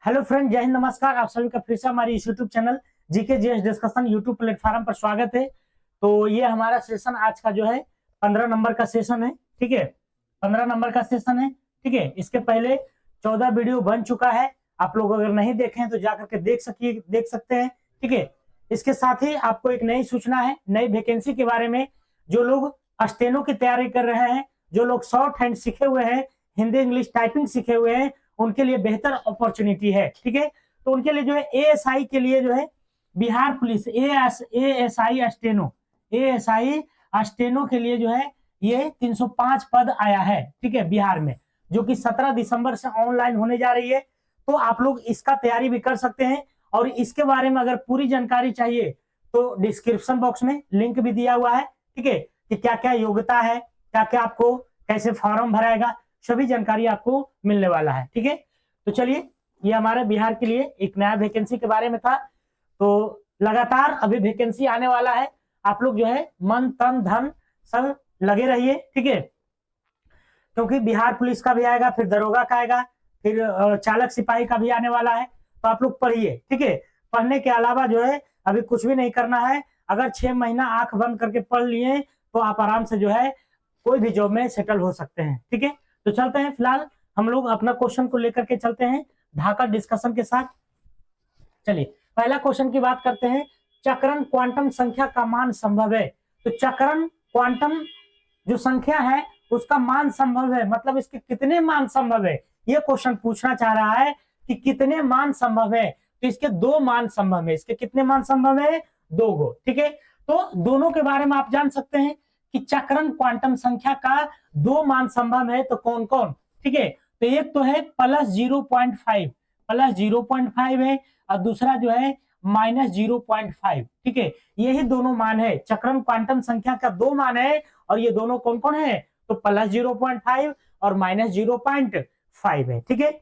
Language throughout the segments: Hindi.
हेलो फ्रेंड, जय हिंद, नमस्कार। आप सभी का फिर से हमारे इस YouTube channel GK GS discussion YouTube platform पर स्वागत है। तो ये हमारा सेशन आज का जो है 15 नंबर का सेशन है। ठीक है, 15 नंबर का सेशन है। ठीक है, इसके पहले 14 वीडियो बन चुका है। आप लोग अगर नहीं देखे हैं तो जाकर के देख सकते हैं। ठीक है, इसके साथ ही आपको एक नई सूचना है, नई वैकेंसी के बारे में। जो लोग स्टेनो की तैयारी कर रहे हैं, जो लोग शॉर्ट हैंड सीखे हुए हैं, हिंदी इंग्लिश टाइपिंग सीखे हुए हैं, उनके लिए बेहतर अपॉर्चुनिटी है। ठीक है, तो उनके लिए जो है एएसआई के लिए जो है बिहार पुलिस एएसआई स्टेनो के लिए जो है ये 305 पद आया है। ठीक है, बिहार में, जो कि 17 दिसंबर से ऑनलाइन होने जा रही है। तो आप लोग इसका तैयारी भी कर सकते हैं। और इसके बारे में अगर पूरी जानकारी चाहिए तो डिस्क्रिप्शन बॉक्स में लिंक भी दिया हुआ है। ठीक है, कि क्या क्या योग्यता है, क्या क्या आपको कैसे फॉर्म भराएगा, सभी जानकारी आपको मिलने वाला है। ठीक है, तो चलिए, ये हमारे बिहार के लिए एक नया वैकेंसी के बारे में था। तो लगातार अभी वैकेंसी आने वाला है। आप लोग जो है मन तन धन सब लगे रहिए। ठीक है, क्योंकि बिहार पुलिस का भी आएगा, फिर दरोगा का आएगा, फिर चालक सिपाही का भी आने वाला है। तो आप लोग पढ़िए। ठीक है, पढ़ने के अलावा जो है अभी कुछ भी नहीं करना है। अगर 6 महीना आंख बंद करके पढ़ लिए तो आप आराम से जो है कोई भी जॉब में सेटल हो सकते हैं। ठीक है, तो चलते हैं, फिलहाल हम लोग अपना क्वेश्चन को लेकर के चलते हैं ढाका डिस्कशन के साथ। चलिए, पहला क्वेश्चन की बात करते हैं। चक्रण क्वांटम संख्या का मान संभव है। तो चक्रण क्वांटम जो संख्या है उसका मान संभव है, मतलब इसके कितने मान संभव है, ये क्वेश्चन पूछना चाह रहा है कि कितने मान संभव है। तो इसके 2 मान संभव है। इसके कितने मान संभव है? 2 गो। ठीक है, तो दोनों के बारे में आप जान सकते हैं कि चक्रण क्वांटम संख्या का 2 मान संभव है। तो कौन कौन? ठीक है, तो एक तो है +0.5 है, और दूसरा जो है -0.5। ठीक है, यही दोनों मान है। चक्रण क्वांटम संख्या का 2 मान है, और ये दोनों कौन कौन है? तो +0.5 और -0.5 है। ठीक है,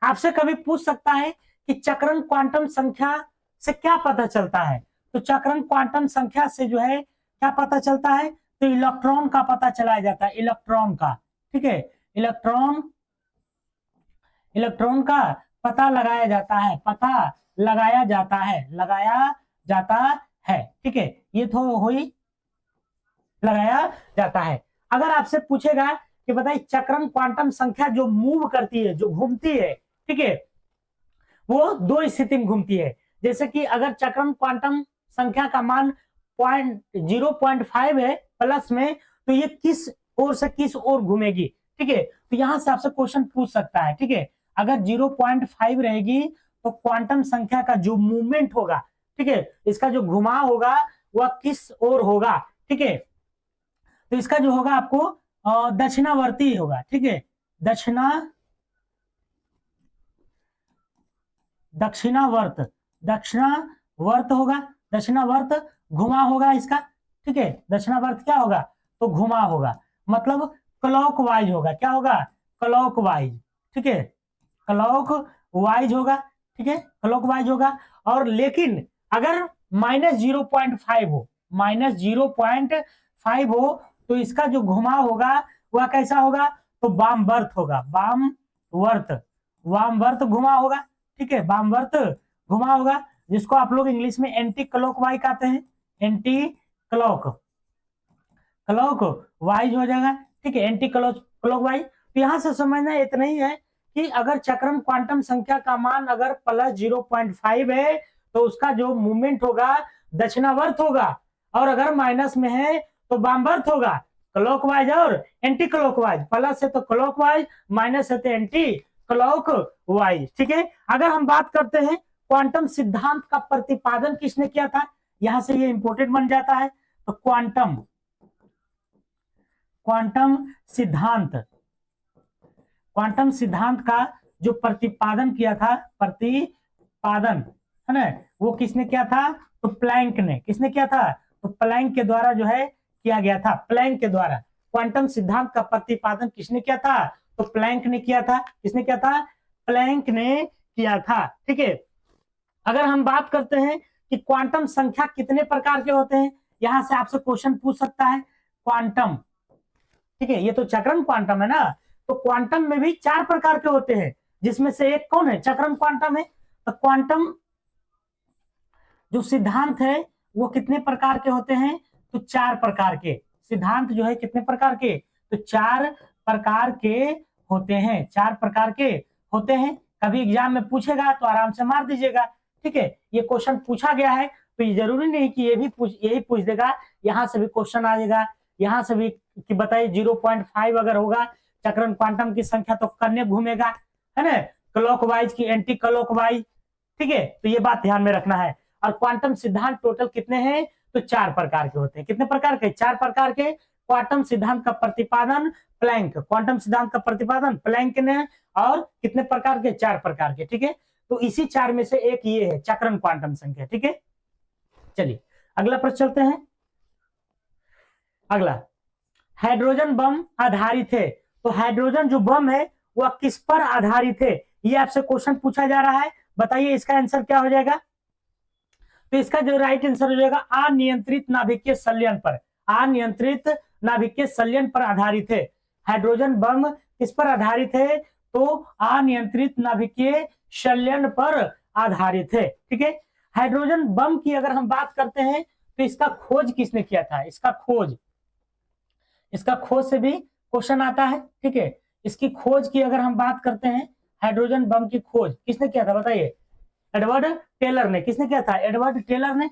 आपसे कभी पूछ सकता है कि चक्रण क्वांटम संख्या से क्या पता चलता है। तो चक्रण क्वांटम संख्या से जो है क्या पता चलता है? तो इलेक्ट्रॉन का पता चलाया जाता है, इलेक्ट्रॉन का। ठीक है, इलेक्ट्रॉन का पता लगाया जाता है, लगाया जाता है। ठीक है, ये तो हुई लगाया जाता है। अगर आपसे पूछेगा कि बताइए चक्रण क्वांटम संख्या जो मूव करती है, जो घूमती है, ठीक है, वो 2 स्थिति में घूमती है। जैसे कि अगर चक्रण क्वांटम संख्या का मान 0.5 है प्लस में, तो ये किस ओर से किस ओर घूमेगी। ठीक है, तो यहां से आपसे क्वेश्चन पूछ सकता है। ठीक है, अगर 0.5 रहेगी तो क्वांटम संख्या का जो मूवमेंट होगा, ठीक है, इसका जो घुमाव होगा वह किस ओर होगा। ठीक है, तो इसका जो होगा आपको दक्षिणावर्ती होगा। ठीक है, दक्षिणावर्त होगा, दक्षिणावर्त घुमा होगा इसका। ठीक है, दक्षिणावर्त क्या होगा? तो घुमा होगा, मतलब क्लॉकवाइज होगा। क्या होगा? क्लॉकवाइज। ठीक है, क्लॉकवाइज होगा। ठीक है, क्लॉकवाइज होगा। और लेकिन अगर -0.5 हो, -0.5 हो, तो इसका जो घुमाव होगा वह कैसा होगा? तो वामवर्त होगा, वामवर्त घुमा होगा। ठीक है, वामवर्त घुमा होगा, जिसको आप लोग इंग्लिश में एंटी क्लॉकवाइज कहते हैं। एंटी क्लॉकवाइज हो जाएगा। ठीक है, एंटी क्लॉकवाइज। तो यहां से समझना इतना ही है कि अगर चक्रण क्वांटम संख्या का मान अगर +0.5 है तो उसका जो मूवमेंट होगा दक्षिणावर्त होगा, और अगर माइनस में है तो वामवर्त होगा। क्लॉकवाइज और एंटी क्लॉकवाइज, प्लस है तो क्लॉकवाइज, माइनस है तो एंटी क्लॉकवाइज। ठीक है, अगर हम बात करते हैं क्वांटम सिद्धांत का प्रतिपादन किसने किया था, यहां से ये इंपोर्टेंट बन जाता है। तो क्वांटम सिद्धांत का जो प्रतिपादन किया था, प्रतिपादन है ना, वो किसने किया था? तो प्लैंक ने। किसने किया था? तो प्लैंक के द्वारा जो है किया गया था। प्लैंक के द्वारा क्वांटम सिद्धांत का प्रतिपादन किसने किया था? तो प्लैंक ने किया था। किसने किया था? प्लैंक ने किया था। ठीक है, अगर हम बात करते हैं कि क्वांटम संख्या कितने प्रकार के होते हैं, यहां से आपसे क्वेश्चन पूछ सकता है। क्वांटम, ठीक है, ये तो चक्रण क्वांटम है ना, तो क्वांटम में भी 4 प्रकार के होते हैं। जिसमें से एक कौन है, चक्रण क्वांटम है। तो क्वांटम जो सिद्धांत है वो कितने प्रकार के होते हैं, तो 4 प्रकार के सिद्धांत जो है कितने प्रकार के, तो 4 प्रकार के होते हैं, 4 प्रकार के होते हैं। कभी एग्जाम में पूछेगा तो आराम से मार दीजिएगा, ठीक है। ये क्वेश्चन पूछा गया है तो ये जरूरी नहीं कि यही पूछ देगा, यहाँ से भी क्वेश्चन आ जाएगा, यहाँ से भी कि बताइए 0.5 अगर होगा चक्रण क्वांटम की संख्या तो कन्या घूमेगा, है ना, क्लॉकवाइज की एंटी क्लॉकवाइज, ठीक है। तो ये बात ध्यान में रखना है। और क्वांटम सिद्धांत टोटल कितने हैं, तो 4 प्रकार के होते हैं। कितने प्रकार के, 4 प्रकार के। क्वांटम सिद्धांत का प्रतिपादन प्लैंक, क्वांटम सिद्धांत का प्रतिपादन प्लैंक ने, और कितने प्रकार के, 4 प्रकार के, ठीक है। तो इसी 4 में से एक ये है चक्रण क्वांटम संख्या, ठीक है। चलिए अगला प्रश्न चलते हैं। अगला, हाइड्रोजन बम आधारित है, तो हाइड्रोजन जो बम है वह किस पर आधारित है, ये आपसे क्वेश्चन पूछा जा रहा है। बताइए इसका आंसर क्या हो जाएगा, तो इसका जो राइट आंसर हो जाएगा अनियंत्रित नाभिकीय संलयन पर, अनियंत्रित नाभिकीय संलयन पर आधारित है। हाइड्रोजन बम किस पर आधारित है, तो अनियंत्रित नाभिकीय संलयन पर आधारित है, ठीक है। हाइड्रोजन बम की अगर हम बात करते हैं तो इसका खोज किसने किया था, इसका खोज से भी क्वेश्चन आता है, ठीक है। इसकी खोज की अगर हम बात करते हैं, हाइड्रोजन बम की खोज किसने किया था, बताइए। एडवर्ड टेलर ने, किसने किया था, एडवर्ड टेलर ने,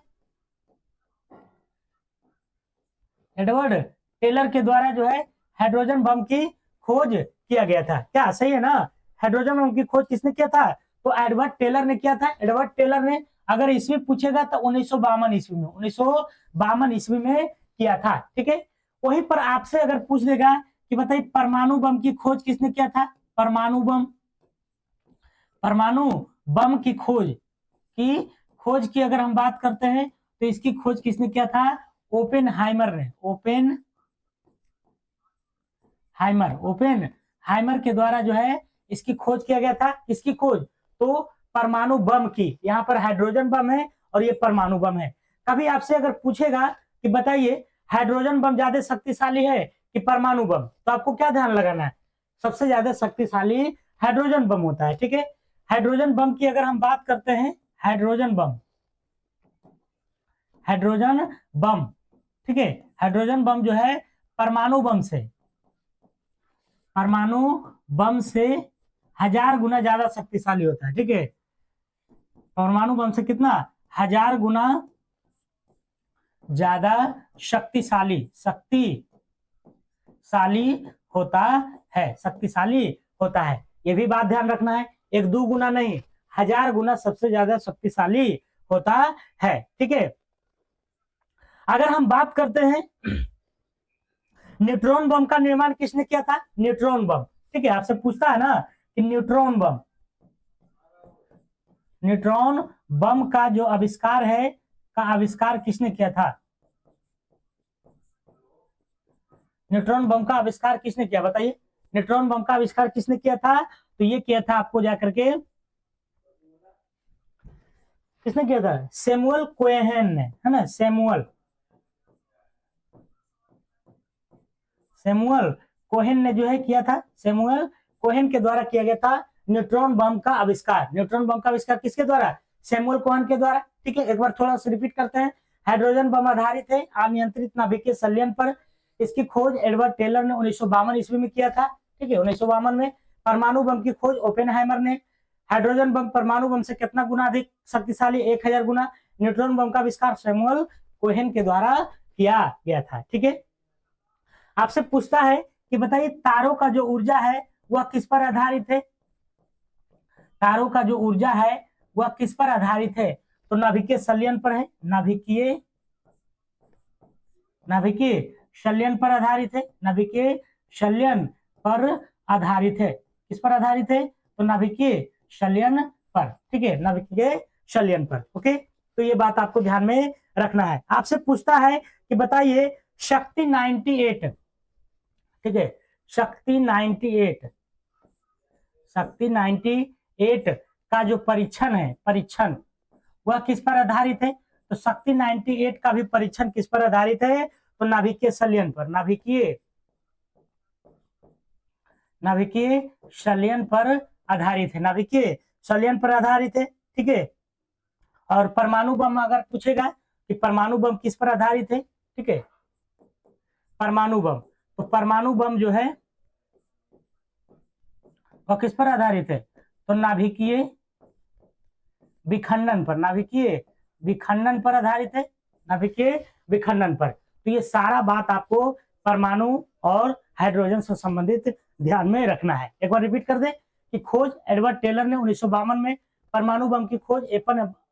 एडवर्ड टेलर के द्वारा जो है हाइड्रोजन बम की खोज किया गया था। क्या सही है ना, हाइड्रोजन बम की खोज किसने किया था, तो एडवर्ड टेलर ने किया था। एडवर्ड टेलर ने अगर ईस्वी पूछेगा तो 1952 ईस्वी में, 1952 ईस्वी में किया था, ठीक है। वहीं पर आपसे अगर पूछ देगा कि बताइए परमाणु बम की खोज किसने किया था, परमाणु बम की खोज की अगर हम बात करते हैं तो इसकी खोज किसने किया था, ओपेनहाइमर ने, ओपेनहाइमर के द्वारा जो है इसकी खोज किया गया था। किसकी खोज, तो परमाणु बम की। यहाँ पर हाइड्रोजन बम है और ये परमाणु बम है। कभी आपसे अगर पूछेगा कि बताइए हाइड्रोजन बम ज्यादा शक्तिशाली है कि परमाणु बम, तो आपको क्या ध्यान लगाना है, सबसे ज्यादा शक्तिशाली हाइड्रोजन बम होता है, ठीक है। हाइड्रोजन बम की अगर हम बात करते हैं, हाइड्रोजन बम, ठीक है। हाइड्रोजन बम जो है परमाणु बम से 1000 गुना ज्यादा शक्तिशाली होता है, ठीक है। परमाणु बम से कितना, 1000 गुना ज्यादा शक्तिशाली होता है। ये भी बात ध्यान रखना है, 1-2 गुना नहीं, 1000 गुना सबसे ज्यादा शक्तिशाली होता है, ठीक है। अगर हम बात करते हैं न्यूट्रॉन बम का निर्माण किसने किया था, न्यूट्रॉन बम, ठीक है। आपसे पूछता है ना कि न्यूट्रॉन बम का जो आविष्कार है, का आविष्कार किसने किया था, न्यूट्रॉन बम का आविष्कार किसने किया, बताइए। न्यूट्रॉन बम का आविष्कार किसने किया था, तो ये किया था आपको जाकर के, किसने किया था, सैमुअल कोहेन ने, है ना, सैमुअल कोहेन ने जो है किया था, सैमुअल कोहेन के द्वारा किया गया था न्यूट्रॉन बम का आविष्कार। न्यूट्रॉन बम का आविष्कार किसके द्वारा, सैमुअल कोहेन के द्वारा, ठीक है। एक बार थोड़ा सा रिपीट करते हैं। हाइड्रोजन बम आधारित है अनियंत्रित नाभिकीय संलयन पर, इसकी खोज एडवर्ड टेलर ने 1952 ईस्वी में किया था, ठीक है, 1952 में। परमाणु बम की खोज ओपेनहाइमर ने। हाइड्रोजन बम परमाणु बम से कितना गुना अधिक शक्तिशाली, 1000 गुना। न्यूट्रॉन बम का आविष्कार सैमुअल कोहेन के द्वारा किया गया था, ठीक है। आपसे पूछता है कि बताइए तारों का जो ऊर्जा है वह किस पर आधारित है, तारों का जो ऊर्जा है वह किस पर आधारित है, तो नाभिकीय संलयन पर है, नाभिकीय संलयन पर आधारित है, नाभिकीय संलयन पर आधारित है। किस पर आधारित है, तो नाभिकीय संलयन पर, ठीक है, नाभिकीय संलयन पर, ओके। तो ये बात आपको ध्यान में रखना है। आपसे पूछता है कि बताइए शक्ति 98, ठीक है, शक्ति 98 का जो परीक्षण वह किस पर आधारित है, तो शक्ति 98 का भी परीक्षण किस पर आधारित है, तो नाभिकीय संलयन पर, नाभिकीय संलयन पर आधारित है, नाभिकीय संलयन पर आधारित है, ठीक है। और परमाणु बम अगर पूछेगा कि परमाणु बम किस पर आधारित है, ठीक है, परमाणु बम, तो परमाणु बम जो है वह किस पर आधारित है, तो नाभिकीय विखंडन पर, नाभिकीय विखंडन पर आधारित है, नाभिकीय विखंडन पर। तो ये सारा बात आपको परमाणु और हाइड्रोजन से संबंधित ध्यान में रखना है। एक बार रिपीट कर दे कि खोज एडवर्ड टेलर ने 1952 में, परमाणु बम की खोज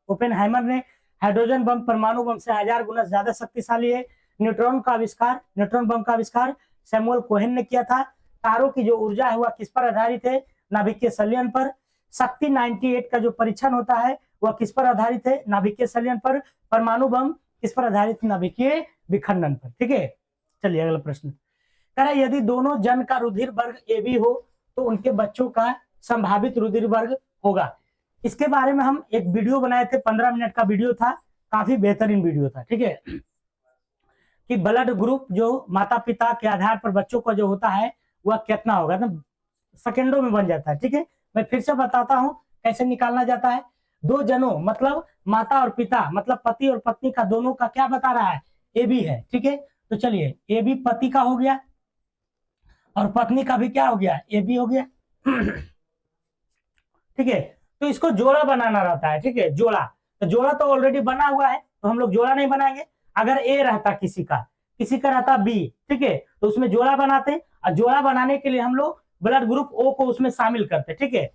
ओपेनहाइमर ने, हाइड्रोजन बम परमाणु बम से 1000 गुना ज्यादा शक्तिशाली है। न्यूट्रॉन का आविष्कार, न्यूट्रॉन बम का आविष्कार सैमुअल कोहेन ने किया था। तारों की जो ऊर्जा है वह किस पर आधारित है, नाभिकीय संलयन पर। शक्ति 98 का जो परीक्षण होता है वह किस पर आधारित है, नाभिकीय संलयन पर। परमाणु बम किस पर आधारित, नाभिकीय विखंडन पर, ठीक है। चलिए अगला प्रश्न कह रहा है यदि दोनों जन का रुधिर वर्ग ए बी हो तो उनके बच्चों का संभावित रुधिर वर्ग होगा। इसके बारे में हम एक वीडियो बनाए थे, 15 मिनट का वीडियो था, काफी बेहतरीन वीडियो था, ठीक है, कि ब्लड ग्रुप जो माता पिता के आधार पर बच्चों का जो होता है वह कितना होगा, ना सेकेंडों में बन जाता है, ठीक है। मैं फिर से बताता हूं कैसे निकालना जाता है। दो जनों मतलब माता और पिता, मतलब पति और पत्नी का, दोनों का क्या बता रहा है, ए बी है, ठीक है। तो चलिए ए बी पति का हो गया और पत्नी का भी क्या हो गया, ए बी हो गया, ठीक है। तो इसको जोड़ा बनाना रहता है, ठीक है, जोड़ा। तो जोड़ा तो ऑलरेडी बना हुआ है तो हम लोग जोड़ा नहीं बनाएंगे। अगर ए रहता किसी का रहता बी, ठीक है, तो उसमें जोड़ा बनाते, और जोड़ा बनाने के लिए हम लोग ब्लड ग्रुप ओ को उसमें शामिल करते, ठीक है।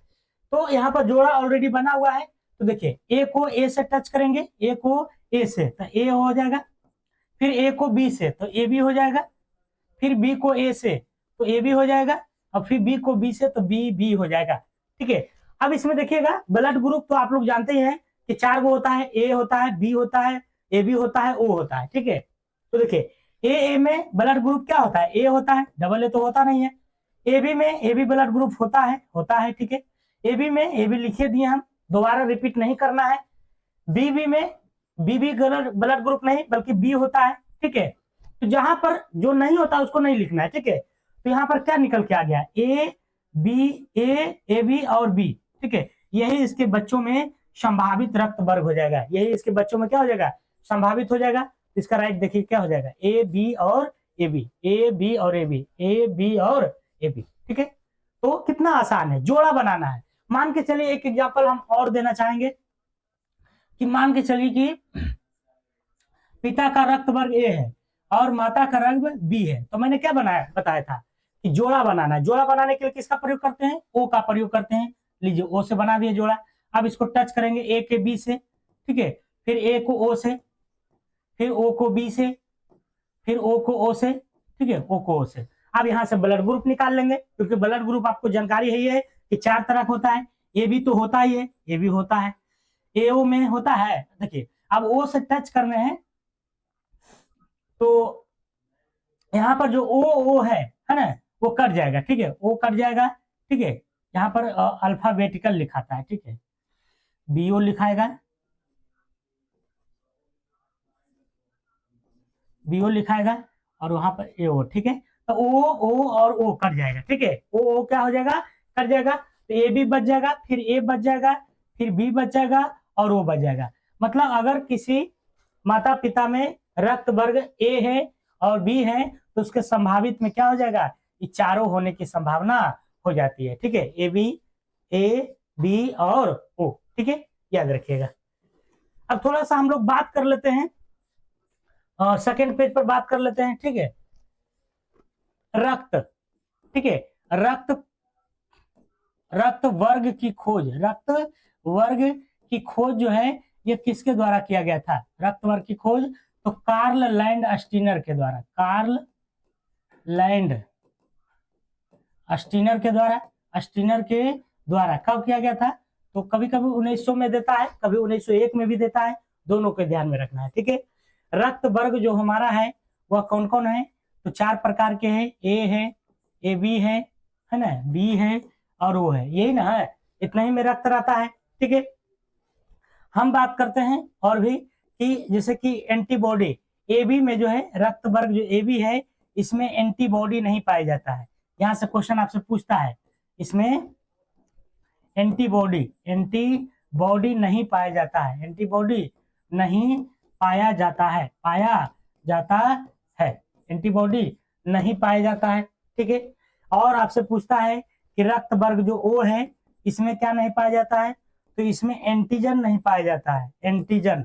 तो यहाँ पर जोड़ा ऑलरेडी बना हुआ है, तो देखिए ए को ए से टच करेंगे, ए को ए से तो ए हो जाएगा, फिर ए को बी से तो ए बी हो जाएगा, फिर बी को ए से तो ए बी हो जाएगा, और फिर बी को बी से तो बी बी हो जाएगा, ठीक है। अब इसमें देखिएगा ब्लड ग्रुप तो आप लोग जानते ही हैं कि 4 गो होता है, ए होता है, बी होता है, ए बी होता है, ओ होता है, ठीक है। तो देखिए ए में ब्लड ग्रुप क्या होता है, ए होता है, डबल ए तो होता नहीं है। ए बी में ए बी ब्लड ग्रुप होता है, ठीक है। ए बी में ए बी लिखे दिए हम, दोबारा रिपीट नहीं करना है। बी बी में बी बी ब्लड ग्रुप नहीं बल्कि बी होता है, ठीक है। तो जहां पर जो नहीं होता उसको नहीं लिखना है, ठीक है। तो यहाँ पर क्या निकल के आ गया, ए बी और बी, ठीक है। यही इसके बच्चों में संभावित रक्त वर्ग हो जाएगा, यही इसके बच्चों में क्या हो जाएगा, संभावित हो जाएगा। इसका राइट देखिए क्या हो जाएगा, ए बी और ए बी, ए बी और ए बी, ए बी और ए बी, ठीक है। तो कितना आसान है, जोड़ा बनाना है। मान के चलिए एक एग्जांपल हम और देना चाहेंगे कि मान के चलिए कि पिता का रक्त वर्ग ए है और माता का रंग बी है, तो मैंने क्या बताया था कि जोड़ा बनाना है। जोड़ा बनाने के लिए किसका प्रयोग करते हैं, ओ का प्रयोग करते हैं। लीजिए ओ से बना दिए जोड़ा। अब इसको टच करेंगे ए के बी से, ठीक है, फिर ए को ओ से, फिर ओ को बी से, फिर ओ को ओ से, ठीक है, ओ को ओ से। अब यहाँ से ब्लड ग्रुप निकाल लेंगे, क्योंकि ब्लड ग्रुप आपको जानकारी है कि 4 तरह का होता है। ए बी तो होता ही है, ए बी होता है, ए ओ में होता है। देखिए अब ओ से टच करने हैं तो यहाँ पर जो ओ है ना, वो कट जाएगा, ठीक है, ओ कट जाएगा, ठीक है। यहाँ पर अल्फाबेटिकल लिखाता है, ठीक है, बीओ लिखाएगा, बीओ लिखाएगा, और वहां पर ए ओ, ठीक है। तो ओ और ओ कट जाएगा, ठीक है, ओ क्या हो जाएगा, कट जाएगा। तो ए बी बच जाएगा, फिर ए बच जाएगा, फिर बी बच जाएगा और ओ बच जाएगा। मतलब अगर किसी माता पिता में रक्त वर्ग ए है और बी है तो उसके संभावित में क्या हो जाएगा, ये चारों होने की संभावना हो जाती है, ठीक है, ए बी और ओ, ठीक है, याद रखिएगा। अब थोड़ा सा हम लोग बात कर लेते हैं, सेकेंड पेज पर बात कर लेते हैं, ठीक है। रक्त, ठीक है, रक्त वर्ग की खोज, रक्त वर्ग की खोज जो है ये किसके द्वारा किया गया था, रक्त वर्ग की खोज, तो कार्ल लैंड स्टीनर के द्वारा, कार्ल लैंड स्टीनर के द्वारा कब किया गया था, तो कभी कभी 1900 में देता है, कभी 1901 में भी देता है, दोनों के ध्यान में रखना है, ठीक है। रक्त वर्ग जो हमारा है वह कौन कौन है, तो 4 प्रकार के हैं, ए है, ए बी है ना, बी है और ओ है, यही ना है, इतना ही में रक्त रहता है, ठीक है। हम बात करते हैं और भी कि जैसे कि एंटीबॉडी, ए बी में जो है रक्त वर्ग जो ए बी है इसमें एंटीबॉडी नहीं पाया जाता है। यहाँ से क्वेश्चन आपसे पूछता है, इसमें एंटीबॉडी, एंटीबॉडी नहीं पाया जाता है, एंटीबॉडी नहीं पाया जाता है, पाया जाता है, एंटीबॉडी नहीं पाया जाता है। ठीक है, और आपसे पूछता है कि रक्त वर्ग जो ओ है इसमें क्या नहीं पाया जाता है, तो इसमें एंटीजन नहीं पाया जाता है, एंटीजन,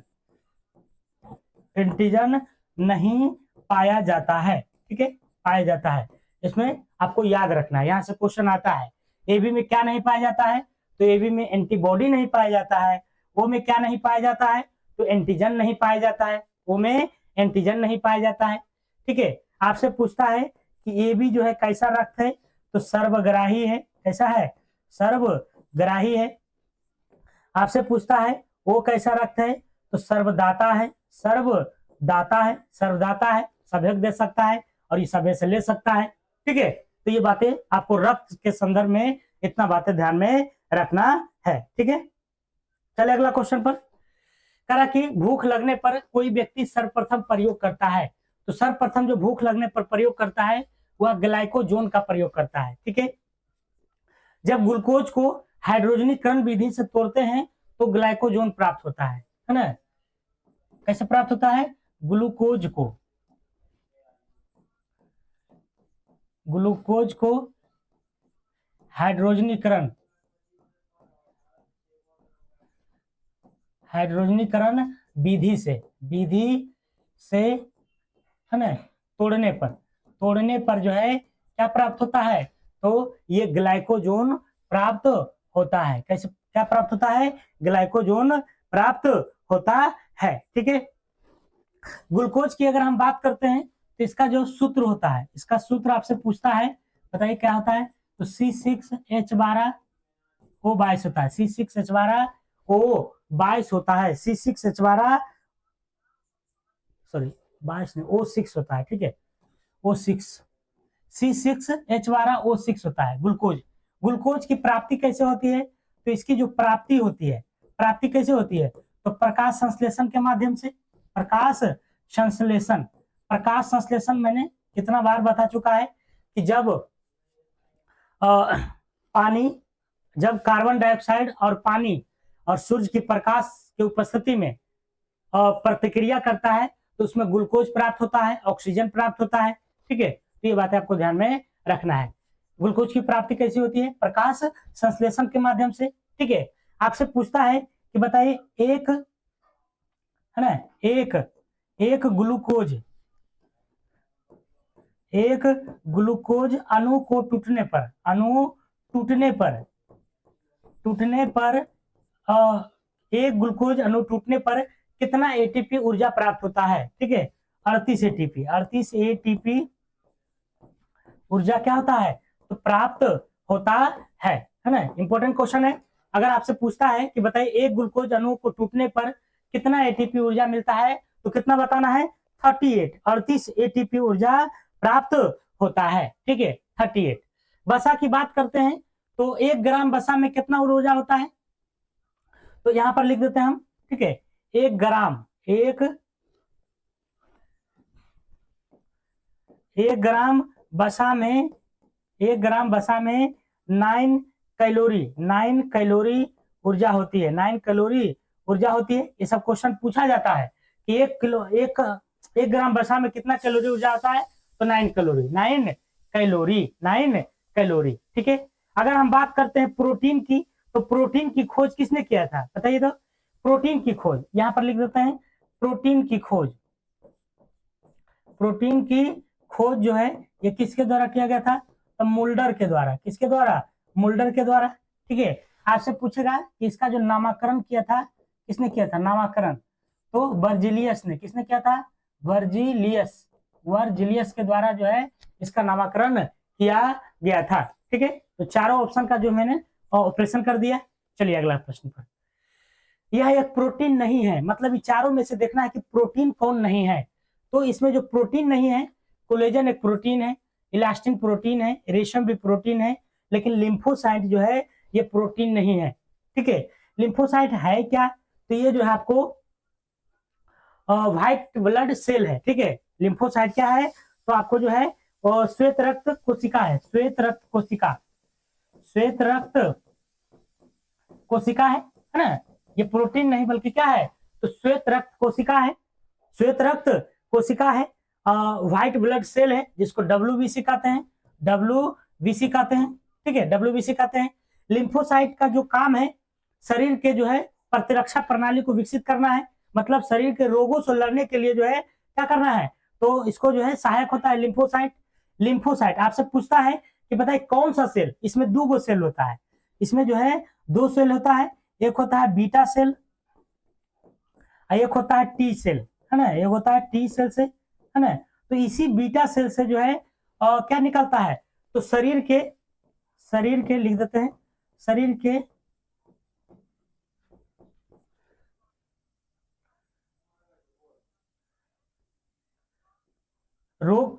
एंटीजन नहीं पाया जाता है। ठीक है, पाया जाता है, इसमें आपको याद रखना है, यहां से क्वेश्चन आता है। एबी में क्या नहीं पाया जाता है, तो एबी में एंटीबॉडी नहीं पाया जाता है। ओ में क्या नहीं पाया जाता है, तो एंटीजन नहीं पाया जाता है, ओ में एंटीजन नहीं पाया जाता है। ठीक है, आपसे पूछता है कि एबी जो है कैसा रक्त है, तो सर्वग्राही है, कैसा है, सर्वग्राही है। आपसे पूछता है ओ कैसा रक्त है, तो सर्वदाता है, सर्वदाता है, सर्वदाता है, सभ्यक दे सकता है और ये सभ्य से ले सकता है। ठीक है, तो ये बातें आपको रक्त के संदर्भ में इतना बातें ध्यान में रखना है। ठीक है, चले अगला क्वेश्चन पर। कहा कि भूख लगने पर कोई व्यक्ति सर्वप्रथम प्रयोग करता है, तो सर्वप्रथम जो भूख लगने पर प्रयोग करता है वह ग्लाइकोजोन का प्रयोग करता है। ठीक है, जब ग्लूकोज को हाइड्रोजनीकरण विधि से तोड़ते हैं तो ग्लाइकोजोन प्राप्त होता है ना। कैसे प्राप्त होता है, ग्लूकोज को हाइड्रोजनीकरण विधि से है ना तोड़ने पर जो है क्या प्राप्त होता है, तो ये ग्लाइकोजोन प्राप्त होता है। कैसे क्या प्राप्त होता है, ग्लाइकोजोन प्राप्त होता है। ठीक है, ग्लूकोज की अगर हम बात करते हैं तो इसका जो सूत्र होता है, इसका सूत्र आपसे पूछता है, बताइए क्या होता है, तो C6H12O22 होता है, C6H12O22 होता है, C6H12 सॉरी 22 नहीं O6 होता है। ठीक है, O6 C6H12O6 होता है ग्लूकोज। ग्लूकोज की प्राप्ति कैसे होती है, तो इसकी जो प्राप्ति होती है, प्राप्ति कैसे होती है, तो प्रकाश संश्लेषण के माध्यम से, प्रकाश संश्लेषण मैंने कितना बार बता चुका है कि जब कार्बन डाइऑक्साइड और पानी और सूर्य की प्रकाश के उपस्थिति में प्रतिक्रिया करता है तो उसमें ग्लूकोज प्राप्त होता है, ऑक्सीजन प्राप्त होता है। ठीक है, तो ये बातें आपको ध्यान में रखना है। ग्लूकोज की प्राप्ति कैसी होती है, प्रकाश संश्लेषण के माध्यम से। ठीक है, आपसे पूछता है कि बताइए एक है ना एक ग्लूकोज अणु को टूटने पर एक ग्लूकोज अणु टूटने पर कितना एटीपी ऊर्जा प्राप्त होता है। ठीक है, 38 एटीपी ऊर्जा क्या होता है, तो प्राप्त होता है ना। इंपॉर्टेंट क्वेश्चन है। अगर आपसे पूछता है कि बताइए एक ग्लूकोज अणु को टूटने पर कितना एटीपी ऊर्जा मिलता है, तो कितना बताना है, 38 एटीपी ऊर्जा प्राप्त होता है। ठीक है, 38। वसा की बात करते हैं तो 1 ग्राम वसा में कितना ऊर्जा होता है, तो यहां पर लिख देते हैं हम। ठीक है, 1 ग्राम वसा में 9 कैलोरी ऊर्जा होती है, 9 कैलोरी ऊर्जा होती है। ये सब क्वेश्चन पूछा जाता है कि 1 ग्राम वसा में कितना कैलोरी ऊर्जा होता है, तो 9 कैलोरी। ठीक है, अगर हम बात करते हैं प्रोटीन की, तो प्रोटीन की खोज किसने किया था, बताइए तो। प्रोटीन की खोज यहां पर लिख देते हैं, प्रोटीन की खोज जो है ये किसके द्वारा किया गया था, तो मुल्डर के द्वारा। किसके द्वारा, मुल्डर के द्वारा। ठीक है, आपसे पूछेगा कि इसका जो नामकरण किया था, किसने किया था नामकरण, तो वर्जिलियस ने। किसने किया था, वर्जिलियस के द्वारा जो है इसका नामकरण किया गया था। ठीक है, तो चारों ऑप्शन का जो मैंने ऑपरेशन कर दिया। चलिए अगला प्रश्न पर। यह एक प्रोटीन नहीं है, मतलब चारों में से देखना है कि प्रोटीन कौन नहीं है। तो इसमें जो प्रोटीन नहीं है, कोलेजन एक प्रोटीन है, इलास्टिन प्रोटीन है, रेशम भी प्रोटीन है, लेकिन लिम्फोसाइट जो है ये प्रोटीन नहीं है। ठीक है, लिम्फोसाइट है क्या, तो ये जो है आपको व्हाइट ब्लड सेल है। ठीक है, लिम्फोसाइट क्या है, तो आपको जो है श्वेत रक्त कोशिका है, श्वेत रक्त कोशिका है ना, ये प्रोटीन नहीं बल्कि क्या है, तो श्वेत रक्त कोशिका है, श्वेत रक्त कोशिका है, व्हाइट ब्लड सेल है जिसको डब्ल्यूबीसी कहते हैं, डब्ल्यूबीसी कहते हैं, ठीक है, डब्ल्यूबीसी कहते हैं। लिम्फोसाइट का जो काम है शरीर के जो है प्रतिरक्षा प्रणाली को विकसित करना है, मतलब शरीर के रोगों से लड़ने के लिए जो है क्या करना है, तो इसको जो है सहायक होता है लिम्फोसाइट। लिम्फोसाइट आपसे पूछता है कि बताइए कौन सा सेल, इसमें दो गो सेल होता है, इसमें जो है दो सेल होता है, एक होता है बीटा सेल, एक होता है टी सेल, है ना, एक होता है टी सेल से, है ना। तो इसी बीटा सेल से जो है क्या निकलता है, तो शरीर के लिख देते हैं, शरीर के रोग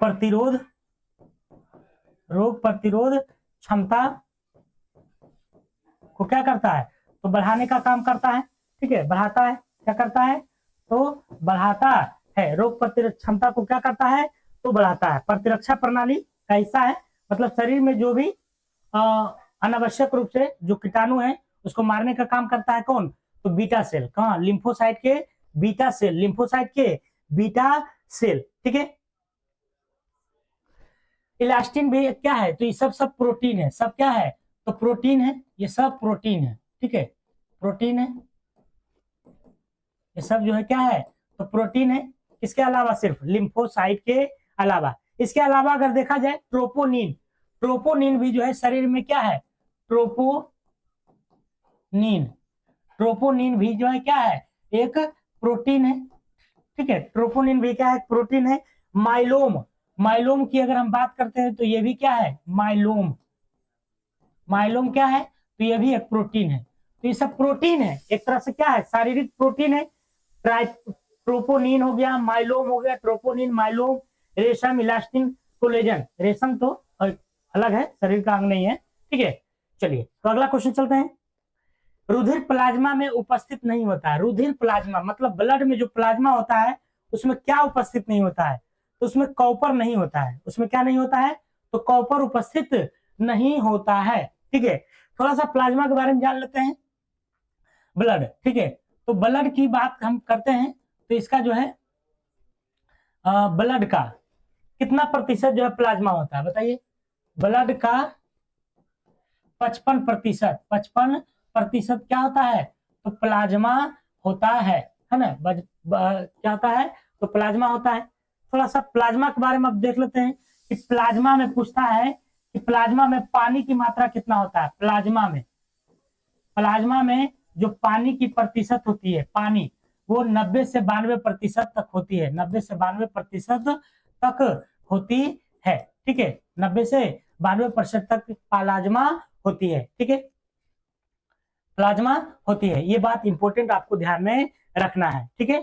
प्रतिरोध क्षमता को क्या करता है, तो बढ़ाने का काम करता है, ठीक है, बढ़ाता है, क्या करता है, तो बढ़ाता है, रोग प्रतिरोध क्षमता को क्या करता है, तो बढ़ाता है, प्रतिरक्षा प्रणाली का हिस्सा है, मतलब शरीर में जो भी अनावश्यक रूप से जो कीटाणु है उसको मारने का काम करता है कौन, तो बीटा सेल, कहाँ, लिम्फोसाइट के बीटा सेल, लिम्फोसाइट के बीटा सेल, ठीक है। इलास्टिन भी क्या है, तो ये सब प्रोटीन है, सब क्या है, तो प्रोटीन है, ये सब प्रोटीन है, ठीक है, प्रोटीन है, ये सब जो है क्या है, तो प्रोटीन है। इसके अलावा सिर्फ लिम्फोसाइट के अलावा, इसके अलावा अगर देखा जाए ट्रोपोनिन, ट्रोपोनिन भी जो है शरीर में क्या है, ट्रोपोनिन, ट्रोपोनिन भी जो है क्या है, एक प्रोटीन है, ठीक है, ट्रोपोनिन भी क्या है, प्रोटीन है। माइलोम, माइलोम की अगर हम बात करते हैं तो ये भी क्या है, माइलोम, माइलोम क्या है, तो ये भी एक प्रोटीन है। तो ये सब प्रोटीन है, एक तरह से क्या है, शारीरिक प्रोटीन है। ट्रोपोनिन हो गया, माइलोम हो गया, ट्रोपोनिन, माइलोम, रेशम, इलास्टिन, कोलेजन, रेशम तो अलग है, शरीर का अंग नहीं है, ठीक है। चलिए तो अगला क्वेश्चन चलते हैं। रुधिर प्लाज्मा में उपस्थित नहीं होता है, रुधिर प्लाज्मा मतलब ब्लड में जो प्लाज्मा होता है उसमें क्या उपस्थित नहीं होता है, तो उसमें कॉपर नहीं होता है, उसमें क्या नहीं होता है, तो कॉपर उपस्थित नहीं होता है, ठीक है। थोड़ा सा प्लाज्मा के बारे में जान लेते हैं, ब्लड, ठीक है, तो ब्लड की बात हम करते हैं तो इसका जो है ब्लड का कितना प्रतिशत जो है प्लाज्मा होता है, बताइए, ब्लड का 55% क्या होता है, तो प्लाज्मा होता है ना, क्या होता है, तो प्लाज्मा होता है। थोड़ा सा प्लाज्मा के बारे में अब देख लेते हैं कि प्लाज्मा में पूछता है कि प्लाज्मा में पानी की मात्रा कितना होता है, प्लाज्मा में जो पानी की प्रतिशत होती है, पानी वो 90 से 92% तक होती है, 90 से 92% तक होती है, ठीक है, 90 से 92% तक प्लाज्मा होती है, ठीक है, प्लाज्मा होती है, ये बात इंपॉर्टेंट आपको ध्यान में रखना है, ठीक है।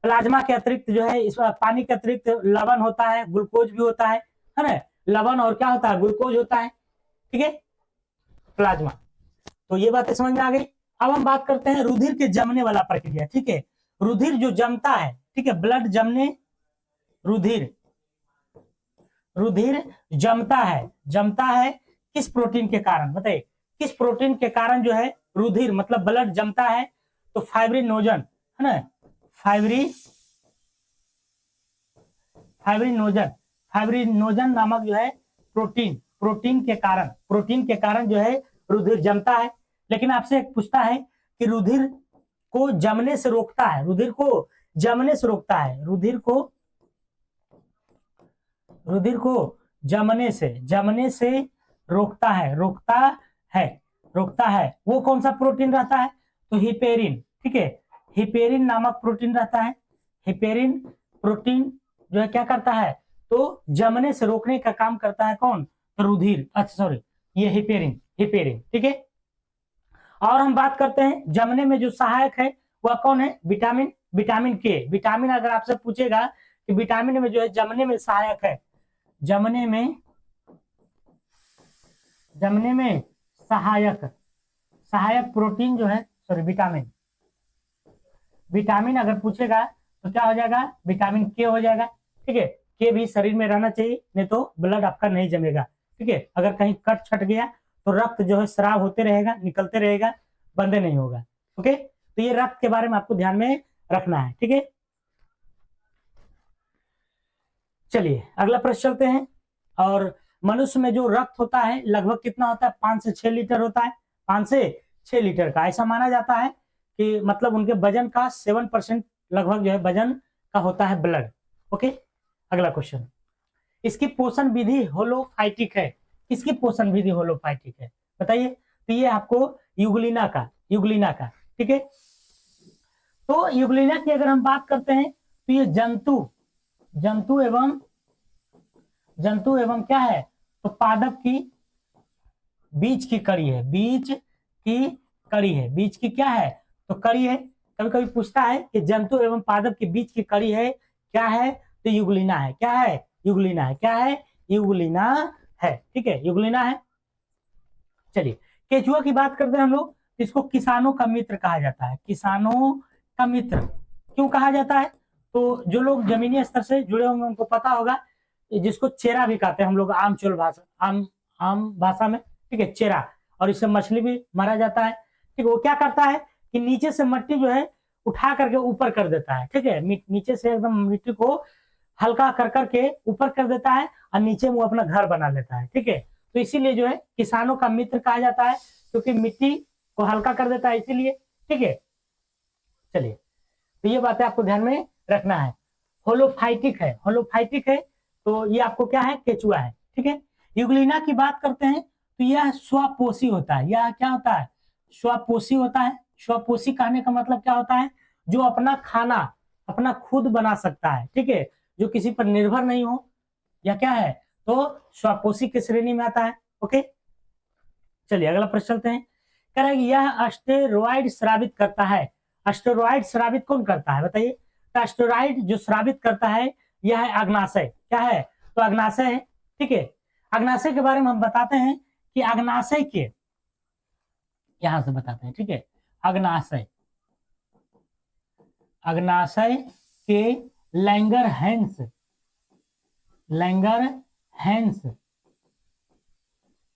प्लाज्मा के अतिरिक्त जो है, इस पानी के अतिरिक्त लवण होता है, ग्लूकोज भी होता है ना, लवण और क्या होता है, ग्लूकोज होता है, ठीक है, प्लाज्मा। तो ये बातें समझ में आ गई। अब हम बात करते हैं रुधिर के जमने वाला प्रक्रिया, ठीक है, रुधिर जो जमता है, ठीक है, ब्लड जमने, रुधिर जमता है किस प्रोटीन के कारण, बताइए किस प्रोटीन के कारण जो है रुधिर मतलब ब्लड जमता है, तो फाइब्रिनोजन, है ना, फाइब्रिनोजन नामक जो है प्रोटीन के कारण जो है रुधिर जमता है। लेकिन आपसे एक पूछता है कि रुधिर को जमने से रोकता है, रुधिर को जमने से रोकता है, वो कौन सा प्रोटीन रहता है, तो हिपेरिन, ठीक है, हिपेरिन नामक प्रोटीन रहता है। हिपेरिन प्रोटीन जो है क्या करता है, तो जमने से रोकने का काम करता है कौन, तो रुधिर, अच्छा सॉरी, ये हिपेरिन, ठीक है। और हम बात करते हैं जमने में जो सहायक है वह कौन है, विटामिन के। विटामिन अगर आपसे पूछेगा कि विटामिन में जो है जमने में सहायक है, जमने में सहायक प्रोटीन जो है, सॉरी विटामिन अगर पूछेगा तो क्या हो जाएगा, विटामिन के हो जाएगा, ठीक है, के भी शरीर में रहना चाहिए, नहीं तो ब्लड आपका नहीं जमेगा, ठीक है, अगर कहीं कट छट गया तो रक्त जो है स्राव होते रहेगा, निकलते रहेगा, बंद नहीं होगा। ओके, तो ये रक्त के बारे में आपको ध्यान में रखना है। ठीक है, चलिए अगला प्रश्न चलते हैं। और मनुष्य में जो रक्त होता है लगभग कितना होता है? 5 से 6 लीटर होता है, 5 से 6 लीटर का। ऐसा माना जाता है कि मतलब उनके वजन का 7% लगभग जो है वजन का होता है ब्लड। ओके, अगला क्वेश्चन, इसकी पोषण विधि होलोफाइटिक है। किसकी पोषण विधि होलोफाइटिक है बताइए? तो ये आपको यूग्लिना का। ठीक है, तो यूग्लिना की अगर हम बात करते हैं तो ये जंतु एवं क्या है? तो पादप की बीज की कड़ी है, बीज की क्या है? तो कड़ी है। कभी कभी पूछता है कि जंतु एवं पादप के बीच की कड़ी है, क्या है? तो युगलिना है। क्या है? युगलिना है। क्या है? युगलिना है। ठीक है, युगलिना है। चलिए केचुआ की बात करते हैं हम लोग। इसको किसानों का मित्र कहा जाता है। किसानों का मित्र क्यों कहा जाता है? तो जो लोग जमीनी स्तर से जुड़े होंगे उनको पता होगा, जिसको चेरा भी कहते हैं हम लोग आम भाषा में। ठीक है, चेरा। और इससे मछली भी मारा जाता है। ठीक है, वो क्या करता है कि नीचे से मिट्टी जो है उठा करके ऊपर कर देता है। ठीक है, नीचे से एकदम मिट्टी को हल्का कर करके ऊपर कर देता है और नीचे वो अपना घर बना लेता है। ठीक है, तो इसीलिए जो है किसानों का मित्र कहा जाता है, क्योंकि मिट्टी को हल्का कर देता है इसीलिए। ठीक है, चलिए तो ये बातें आपको ध्यान में रखना है। होलोफाइटिक है, तो ये आपको क्या है? केचुआ है। ठीक है, यूग्लिना की बात करते हैं तो यह स्वपोषी होता है। यह क्या होता है? स्वपोषी होता है। स्वपोषी कहने का मतलब क्या होता है? जो अपना खाना अपना खुद बना सकता है। ठीक है, जो किसी पर निर्भर नहीं हो, या क्या है? तो स्वपोषी की श्रेणी में आता है। ओके, चलिए अगला प्रश्न चलते हैं। कह रहा है कि यह अस्टेरॉइड स्रावित करता है। अस्टेरॉइड स्रावित कौन करता है बताइए? तो अस्टेरॉइड जो स्रावित करता है यह है अग्नाशय। क्या है? तो अग्नाशय है। ठीक है, अग्नाशय के बारे में हम बताते हैं कि अग्नाशय के यहां से बताते हैं। ठीक है, अग्नाशय के लैंगरहैंस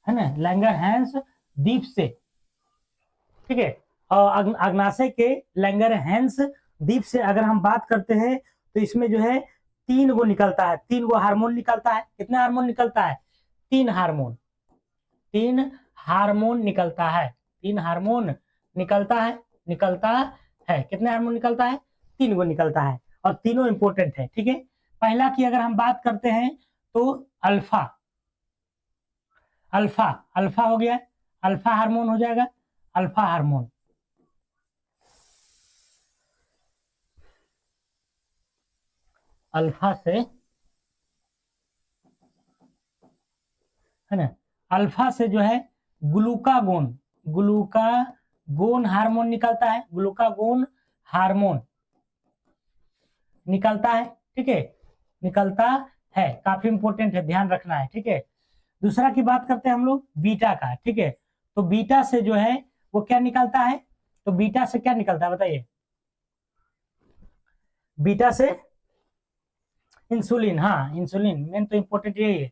है ना, लैंगरहैंस द्वीप से। ठीक है, और अग्नाशय के लैंगरहैंस द्वीप से अगर हम बात करते हैं तो इसमें जो है 3 गो निकलता है, 3 गो हार्मोन निकलता है। कितने हार्मोन निकलता है? 3 हार्मोन निकलता है। 3 हार्मोन निकलता है। कितने हार्मोन निकलता है? 3 गो निकलता है, और तीनों इंपॉर्टेंट है। ठीक है, पहला की अगर हम बात करते हैं तो अल्फा हो गया, अल्फा हार्मोन हो जाएगा। अल्फा हार्मोन अल्फा से है ना, अल्फा से जो है ग्लूकागोन हार्मोन निकलता है। ग्लूकागोन हार्मोन निकलता है। ठीक है, निकलता है, काफी इंपॉर्टेंट है, ध्यान रखना है। ठीक है, दूसरा की बात करते हैं हम लोग बीटा का। ठीक है, तो बीटा से जो है वो क्या निकलता है? तो बीटा से क्या निकलता है बताइए? बीटा से इंसुलिन। हाँ, इंसुलिन मेन तो इंपॉर्टेंट यही है।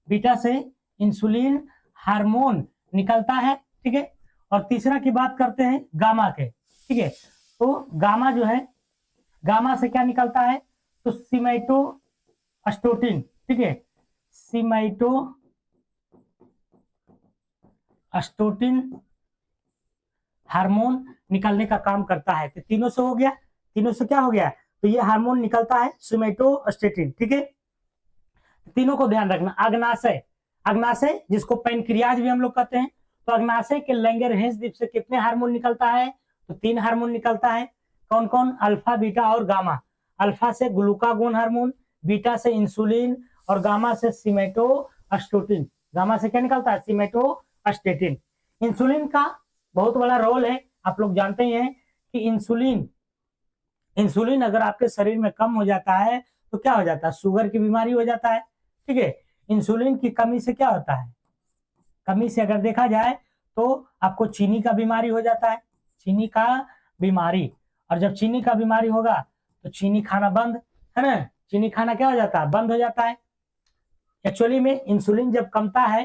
बीटा से इंसुलिन हार्मोन निकलता है। ठीक है, और तीसरा की बात करते हैं गामा के। ठीक है, तो गामा जो है, गामा से क्या निकलता है? तो सीमाइटोस्टोटिन। ठीक है, सीमाइटोस्टोटिन हार्मोन निकलने का काम करता है। तो तीनों से हो गया, तीनों से क्या हो गया? तो ये हार्मोन निकलता है सीमाइटोस्टेटिन। ठीक है, तीनों को ध्यान रखना। अग्नाशय जिसको पैनक्रियाज भी हम लोग कहते हैं, तो अग्नाशय के लैंगरहैंस द्वीप से कितने हार्मोन निकलता है? तो 3 हार्मोन निकलता है। कौन कौन? अल्फा, बीटा और गामा। अल्फा से ग्लूकागोन हार्मोन, बीटा से इंसुलिन, और गामा से सीमेटोस्टेटिन। गामा से क्या निकलता है? सीमेटोस्टेटिन। इंसुलिन का बहुत बड़ा रोल है। आप लोग जानते ही हैं कि इंसुलिन अगर आपके शरीर में कम हो जाता है तो क्या हो जाता है? शुगर की बीमारी हो जाता है। ठीक है, इंसुलिन की कमी से क्या होता है? कमी से अगर देखा जाए तो आपको चीनी का बीमारी हो जाता है। चीनी का बीमारी, और जब चीनी का बीमारी होगा तो चीनी खाना बंद, है ना, चीनी खाना क्या हो जाता है? बंद हो जाता है। एक्चुअली में इंसुलिन जब कमता है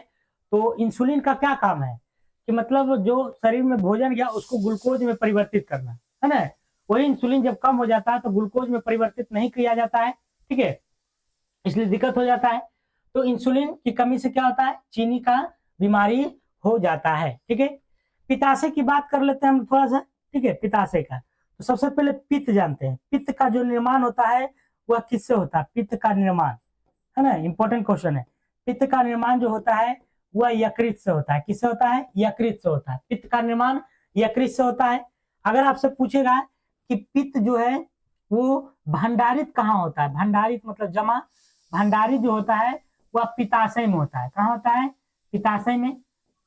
तो इंसुलिन का क्या काम है कि मतलब जो शरीर में भोजन गया उसको ग्लूकोज में परिवर्तित करना, है ना। वही इंसुलिन जब कम हो जाता है तो ग्लूकोज में परिवर्तित नहीं किया जाता है, ठीक है, इसलिए दिक्कत हो जाता है। तो इंसुलिन की कमी से क्या होता है, चीनी का बीमारी हो जाता है, ठीक है। पित्ताशय की बात कर लेते हैं हम थोड़ा सा, ठीक है। पित्ताशय का तो सबसे पहले पित्त जानते हैं। पित्त का जो निर्माण होता है वह किससे होता है, पित्त का निर्माण, है ना, इंपॉर्टेंट क्वेश्चन है। पित्त का निर्माण जो होता है वह यकृत से होता है। किससे होता है, यकृत से होता है। पित्त का निर्माण यकृत से होता है। अगर आपसे पूछेगा कि पित्त जो है वो भंडारित कहाँ होता है, भंडारित मतलब जमा, भंडारित जो होता है वह पित्ताशय में होता है। कहाँ होता है, पित्ताशय में,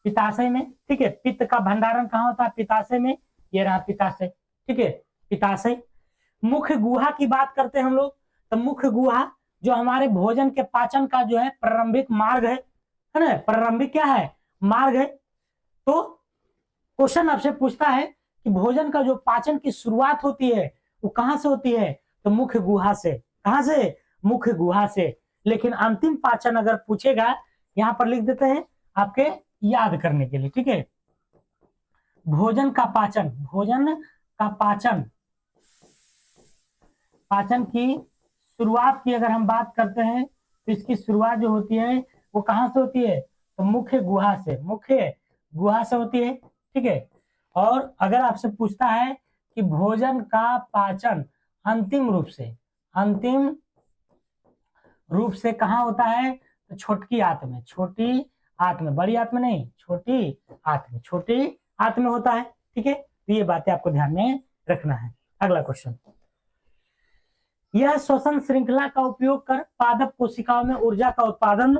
पित्ताशय में, ठीक है। पित्त का भंडारण कहाँ होता है, पित्ताशय में, ये रहा पित्ताशय, ठीक है, पित्ताशय। मुख्य गुहा की बात करते हैं हम लोग, तो मुख्य गुहा जो हमारे भोजन के पाचन का जो है प्रारंभिक मार्ग है ना, प्रारंभिक क्या है, मार्ग है। तो क्वेश्चन आपसे पूछता है कि भोजन का जो पाचन की शुरुआत होती है वो कहां से होती है, तो मुख्य गुहा से। कहां से, मुख्य गुहा से। लेकिन अंतिम पाचन अगर पूछेगा, यहां पर लिख देते हैं आपके याद करने के लिए, ठीक है। भोजन का पाचन, भोजन का पाचन, पाचन की शुरुआत की अगर हम बात करते हैं तो इसकी शुरुआत जो होती है वो कहां से होती है, तो मुख्य गुहा से, मुख्य गुहा से होती है, ठीक है। और अगर आपसे पूछता है कि भोजन का पाचन अंतिम रूप से, अंतिम रूप से कहाँ होता है, तो छोटकी आंत में, छोटी आंत में, बड़ी आंत में नहीं, छोटी आंत में, छोटी आंत में होता है, ठीक है। तो ये बातें आपको ध्यान में रखना है। अगला क्वेश्चन, यह श्वसन श्रृंखला का उपयोग कर पादप कोशिकाओं में ऊर्जा का उत्पादन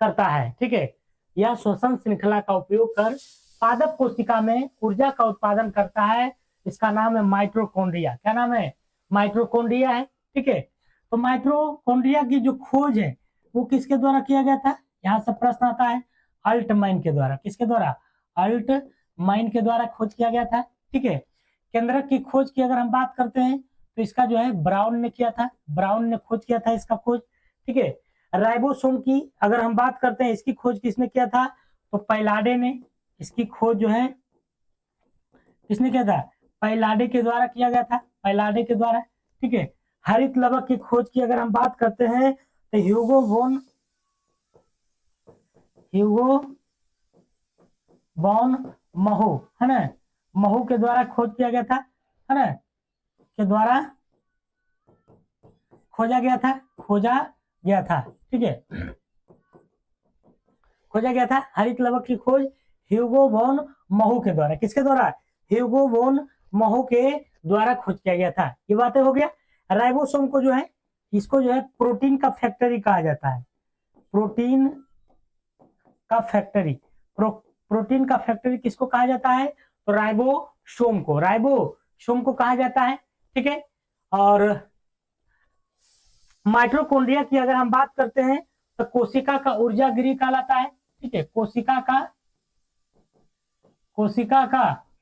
करता है, ठीक है। यह श्वसन श्रृंखला का उपयोग कर पादप कोशिका में ऊर्जा का उत्पादन करता है। इसका नाम है माइटोकॉन्ड्रिया। क्या नाम है, माइटोकॉन्ड्रिया है, ठीक है। तो माइटोकॉन्ड्रिया की जो खोज है वो किसके द्वारा किया गया था, यहाँ से प्रश्न आता है, अल्टमाइन के द्वारा। किसके द्वारा, अल्टमाइन के द्वारा खोज किया गया था, ठीक है। केंद्रक की खोज की अगर हम बात करते हैं तो इसका जो है ब्राउन ने किया था, ब्राउन ने खोज किया था इसका खोज, ठीक है। राइबोसोम की अगर हम बात करते हैं, इसकी खोज किसने किया था, तो पैलाडे ने। इसकी खोज जो है किसने किया था, पैलाडे के द्वारा किया गया था, पैलाडे के द्वारा, ठीक है। हरित लवक की खोज की अगर हम बात करते हैं तो ह्यूगो बॉन महू, है ना, महू के द्वारा खोज किया गया था, है ना, के द्वारा खोजा गया था, खोजा गया था, ठीक है, खोजा गया था। हरित लवक की खोज ह्यूगो बॉन महू के द्वारा, किसके द्वारा, ह्यूगो बॉन महू के द्वारा खोज किया गया था। ये बातें हो गया। राइबोसोम को जो है, इसको जो है प्रोटीन का फैक्ट्री कहा जाता है, प्रोटीन का फैक्ट्री। प्रोटीन का फैक्ट्री किसको कहा जाता है, तो राइबोसोम को, राइबोसोम को कहा जाता है, ठीक है। और माइटोकॉन्ड्रिया की अगर हम बात करते हैं तो कोशिका का ऊर्जा गृह कहलाता है, ठीक है। कोशिका का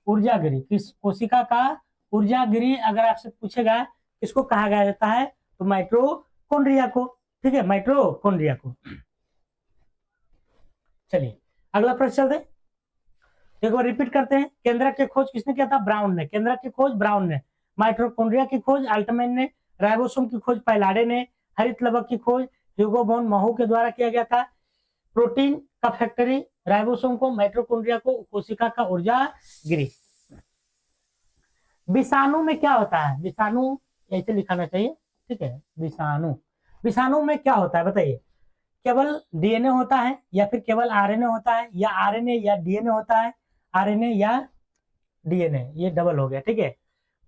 ऊर्जा गृह, किस कोशिका का ऊर्जा गृह अगर आपसे पूछेगा किसको कहा गया जाता है, तो माइटोकॉन्ड्रिया को, ठीक है, माइटोकॉन्ड्रिया को। चलिए अगला प्रश्न चलते हैं, एक बार रिपीट करते हैं। केंद्रक की खोज किसने किया था, ब्राउन ने। केंद्रक की खोज ब्राउन ने, माइटोकॉन्ड्रिया की खोज अल्टमैन ने, राइबोसोम की खोज पैलाडे ने, हरित लवक की खोज ह्यूगो बॉन महू के द्वारा किया गया था। प्रोटीन का फैक्ट्री राइबोसोम को, माइटोकॉन्ड्रिया को, कोशिका का ऊर्जा गृह। विषाणु में क्या होता है, विषाणु ऐसे लिखाना चाहिए, ठीक है। विषाणु, विषाणु में क्या होता है बताइए, केवल डीएनए होता है या फिर केवल आरएनए होता है, या आरएनए या डीएनए होता है, आरएनए या डीएनए, ये डबल हो गया, ठीक है।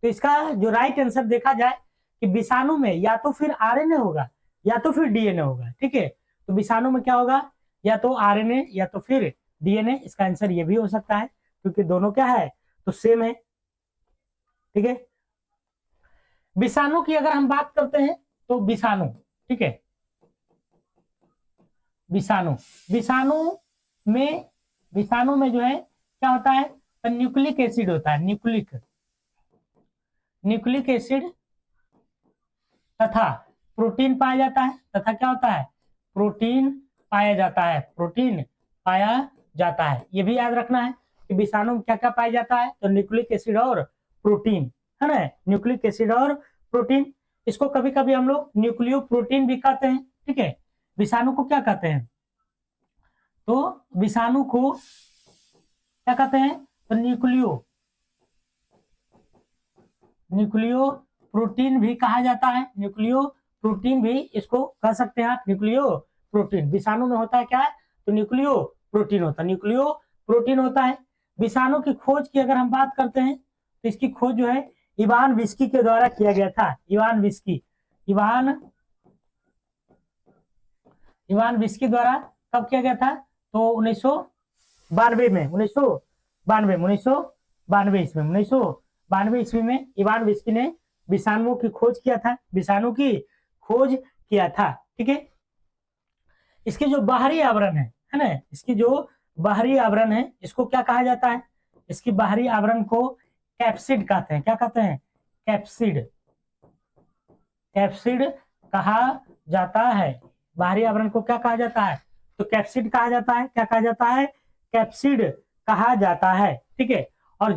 तो इसका जो राइट आंसर देखा जाए कि विषाणु में या तो फिर आरएनए होगा या तो फिर डीएनए होगा, ठीक है। तो विषाणु में क्या होगा, या तो आरएनए या तो फिर डीएनए। इसका आंसर ये भी हो सकता है क्योंकि दोनों क्या है, तो सेम है, ठीक है। विषाणु की अगर हम बात करते हैं तो विषाणु, ठीक है, विषाणु, विषाणु में जो है क्या होता है, तो न्यूक्लिक एसिड होता है, न्यूक्लिक एसिड तथा प्रोटीन पाया जाता है, तथा क्या होता है, प्रोटीन पाया जाता है, प्रोटीन पाया जाता है। ये भी याद रखना है कि विषाणु में क्या क्या पाया जाता है, तो न्यूक्लिक एसिड और प्रोटीन, है ना, न्यूक्लिक एसिड और प्रोटीन। इसको कभी कभी हम लोग न्यूक्लियो प्रोटीन भी कहते हैं, ठीक है। विषाणु को क्या कहते हैं, तो विषाणु को क्या कहते हैं, तो न्यूक्लियो प्रोटीन भी कहा जाता है, न्यूक्लियो प्रोटीन भी इसको कह सकते हैं आप, न्यूक्लियो प्रोटीन। विषाणु में होता है क्या है, तो न्यूक्लियो प्रोटीन होता है, न्यूक्लियो प्रोटीन होता है। विषाणु की खोज की अगर हम बात करते हैं तो इसकी खोज जो है इवान विस्की के द्वारा किया गया था। इवान विस्की द्वारा कब किया गया था, तो 1992 ईस्वी में इवान विस्की ने विषाणुओं की खोज किया था, विषाणु की खोज किया था, ठीक है। इसके जो बाहरी आवरण है ना, इसकी जो बाहरी आवरण है इसको क्या कहा जाता है, इसकी बाहरी आवरण को कैप्सिड कहते हैं। क्या कहते हैं, कैप्सिड कहा जाता है। बाहरी आवरण को क्या कहा जाता है, तो कैप्सिड कहा जाता है। क्या कहा जाता है, कैप्सिड कहा जाता है, ठीक है। और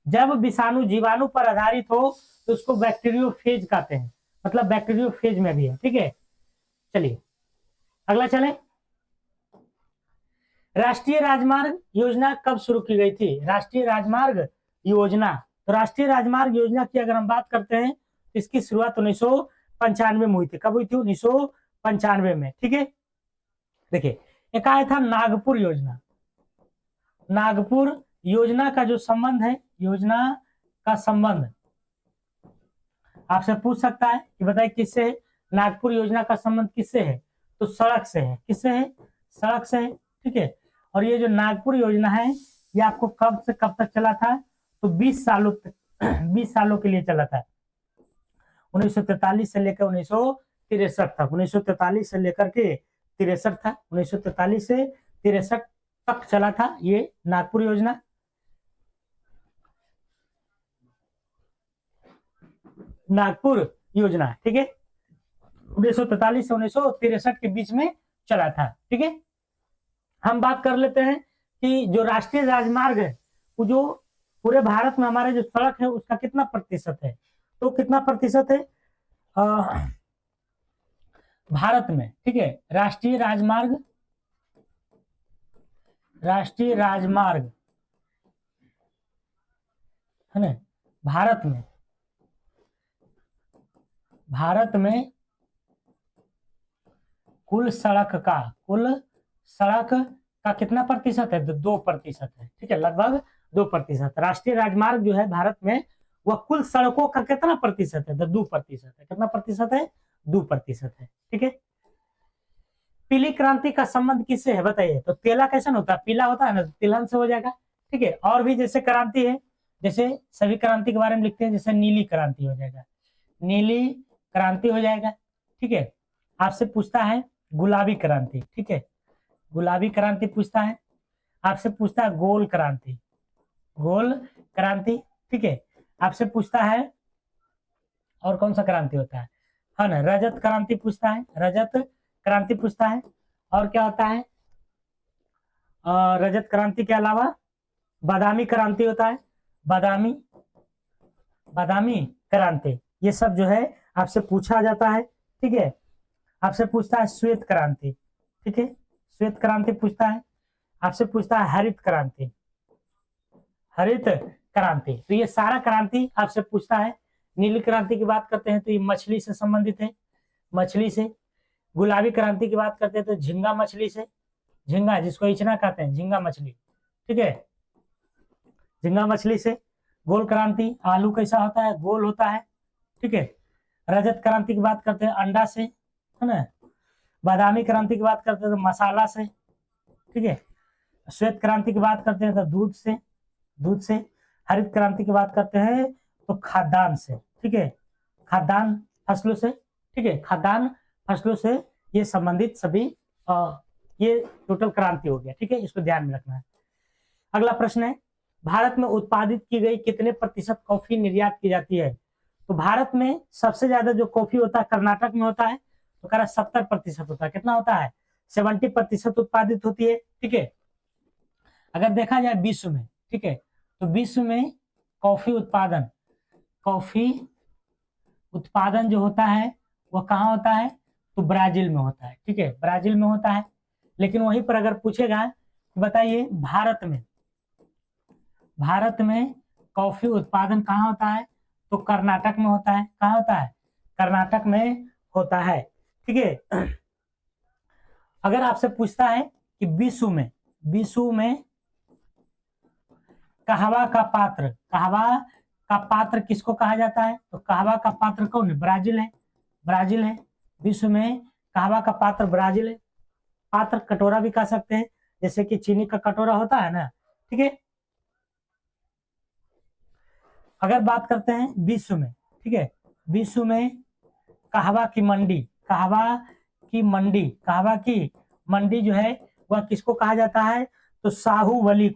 जब विषाणु जीवाणु पर आधारित हो तो उसको बैक्टीरियोफेज कहते हैं, मतलब बैक्टीरियोफेज में भी है, ठीक है। चलिए अगला चले। राष्ट्रीय राजमार्ग योजना कब शुरू की गई थी, राष्ट्रीय राजमार्ग योजना। तो राष्ट्रीय राजमार्ग योजना की अगर हम बात करते हैं तो इसकी शुरुआत 1995 में हुई थी। कब हुई थी, 1995 में, ठीक है। देखिए एक आया था नागपुर योजना। नागपुर योजना का जो संबंध है, योजना का संबंध आपसे पूछ सकता है कि बताइए किससे है, नागपुर योजना का संबंध किससे है, तो सड़क से है। किससे है, सड़क से है, ठीक है। और ये जो नागपुर योजना है ये आपको कब से कब तक चला था, तो 20 सालों के लिए चला था। 1943 से लेकर 1963 तक, 1943 से लेकर के 63 था, 1943 से 63 तक चला था ये नागपुर योजना। नागपुर योजना, ठीक है, 1943 से 1963 के बीच में चला था, ठीक है। हम बात कर लेते हैं कि जो राष्ट्रीय राजमार्ग है वो जो पूरे भारत में हमारे जो सड़क है उसका कितना प्रतिशत है, तो कितना प्रतिशत है भारत में, ठीक है। राष्ट्रीय राजमार्ग है ना, भारत में कुल सड़क का कितना प्रतिशत है, 2% है, ठीक है, लगभग 2%। राष्ट्रीय राजमार्ग जो है भारत में वह कुल सड़कों का कितना प्रतिशत है, 2% है। कितना प्रतिशत है, 2% है, ठीक है। पीली क्रांति का संबंध किससे है बताइए, तो तेला कैसा होता है, पीला होता है ना, तिलहन से हो जाएगा, ठीक है। और भी जैसे क्रांति है, जैसे सभी क्रांति के बारे में लिखते हैं, जैसे नीली क्रांति हो जाएगा, नीली क्रांति हो जाएगा, ठीक है। आपसे पूछता है गुलाबी क्रांति, ठीक है, गुलाबी क्रांति पूछता है। आपसे पूछता है गोल क्रांति, ठीक है। आपसे पूछता है और कौन सा क्रांति होता है ना, रजत क्रांति पूछता है, और क्या होता है, रजत क्रांति के अलावा बादामी क्रांति होता है, बादामी क्रांति, ये सब जो है आपसे पूछा जाता है, ठीक है। आपसे पूछता है श्वेत क्रांति, ठीक है, श्वेत क्रांति पूछता है। आपसे पूछता है हरित क्रांति, तो ये सारा क्रांति आपसे पूछता है। नीली क्रांति की बात करते हैं तो ये मछली से संबंधित है, मछली से। गुलाबी क्रांति की बात करते हैं तो झींगा मछली से, झींगा जिसको इचना कहते हैं, झींगा मछली, ठीक है, झींगा मछली से। गोल क्रांति, आलू कैसा होता है, गोल होता है, ठीक है। रजत क्रांति की बात करते हैं अंडा से, है ना। बादामी क्रांति की बात करते हैं तो मसाला से, ठीक है। श्वेत क्रांति की बात करते हैं तो दूध से। हरित क्रांति की बात करते हैं तो खाद्यान्न से, ठीक है, खाद्यान्न फसलों से, ठीक है, खाद्यान्न फसलों से ये संबंधित सभी ये टोटल क्रांति हो गया, ठीक है, इसको ध्यान में रखना है। अगला प्रश्न है, भारत में उत्पादित की गई कितने प्रतिशत कॉफी निर्यात की जाती है, तो भारत में सबसे ज्यादा जो कॉफी होता है कर्नाटक में होता है, तो कह रहा 70% होता है। कितना होता है? 70% उत्पादित होती है। ठीक है, अगर देखा जाए विश्व में, ठीक है, तो विश्व में कॉफी उत्पादन जो होता है वो कहाँ होता है? तो ब्राजील में होता है। ठीक है, ब्राजील में होता है। लेकिन वहीं पर अगर पूछेगा बताइए भारत में कॉफी उत्पादन कहाँ होता है? तो कर्नाटक में होता है। कहाँ होता है? कर्नाटक में होता है। ठीक है, अगर आपसे पूछता है कि विश्व में कहवा का पात्र किसको कहा जाता है? तो कहवा का पात्र कौन है? ब्राजील है। विश्व में कहवा का पात्र ब्राजील है। पात्र कटोरा भी कह सकते हैं, जैसे कि चीनी का कटोरा होता है ना। ठीक है, अगर बात करते हैं विश्व में, ठीक है, विश्व में कहवा की मंडी जो है वह किसको कहा जाता है? तो शाहूवली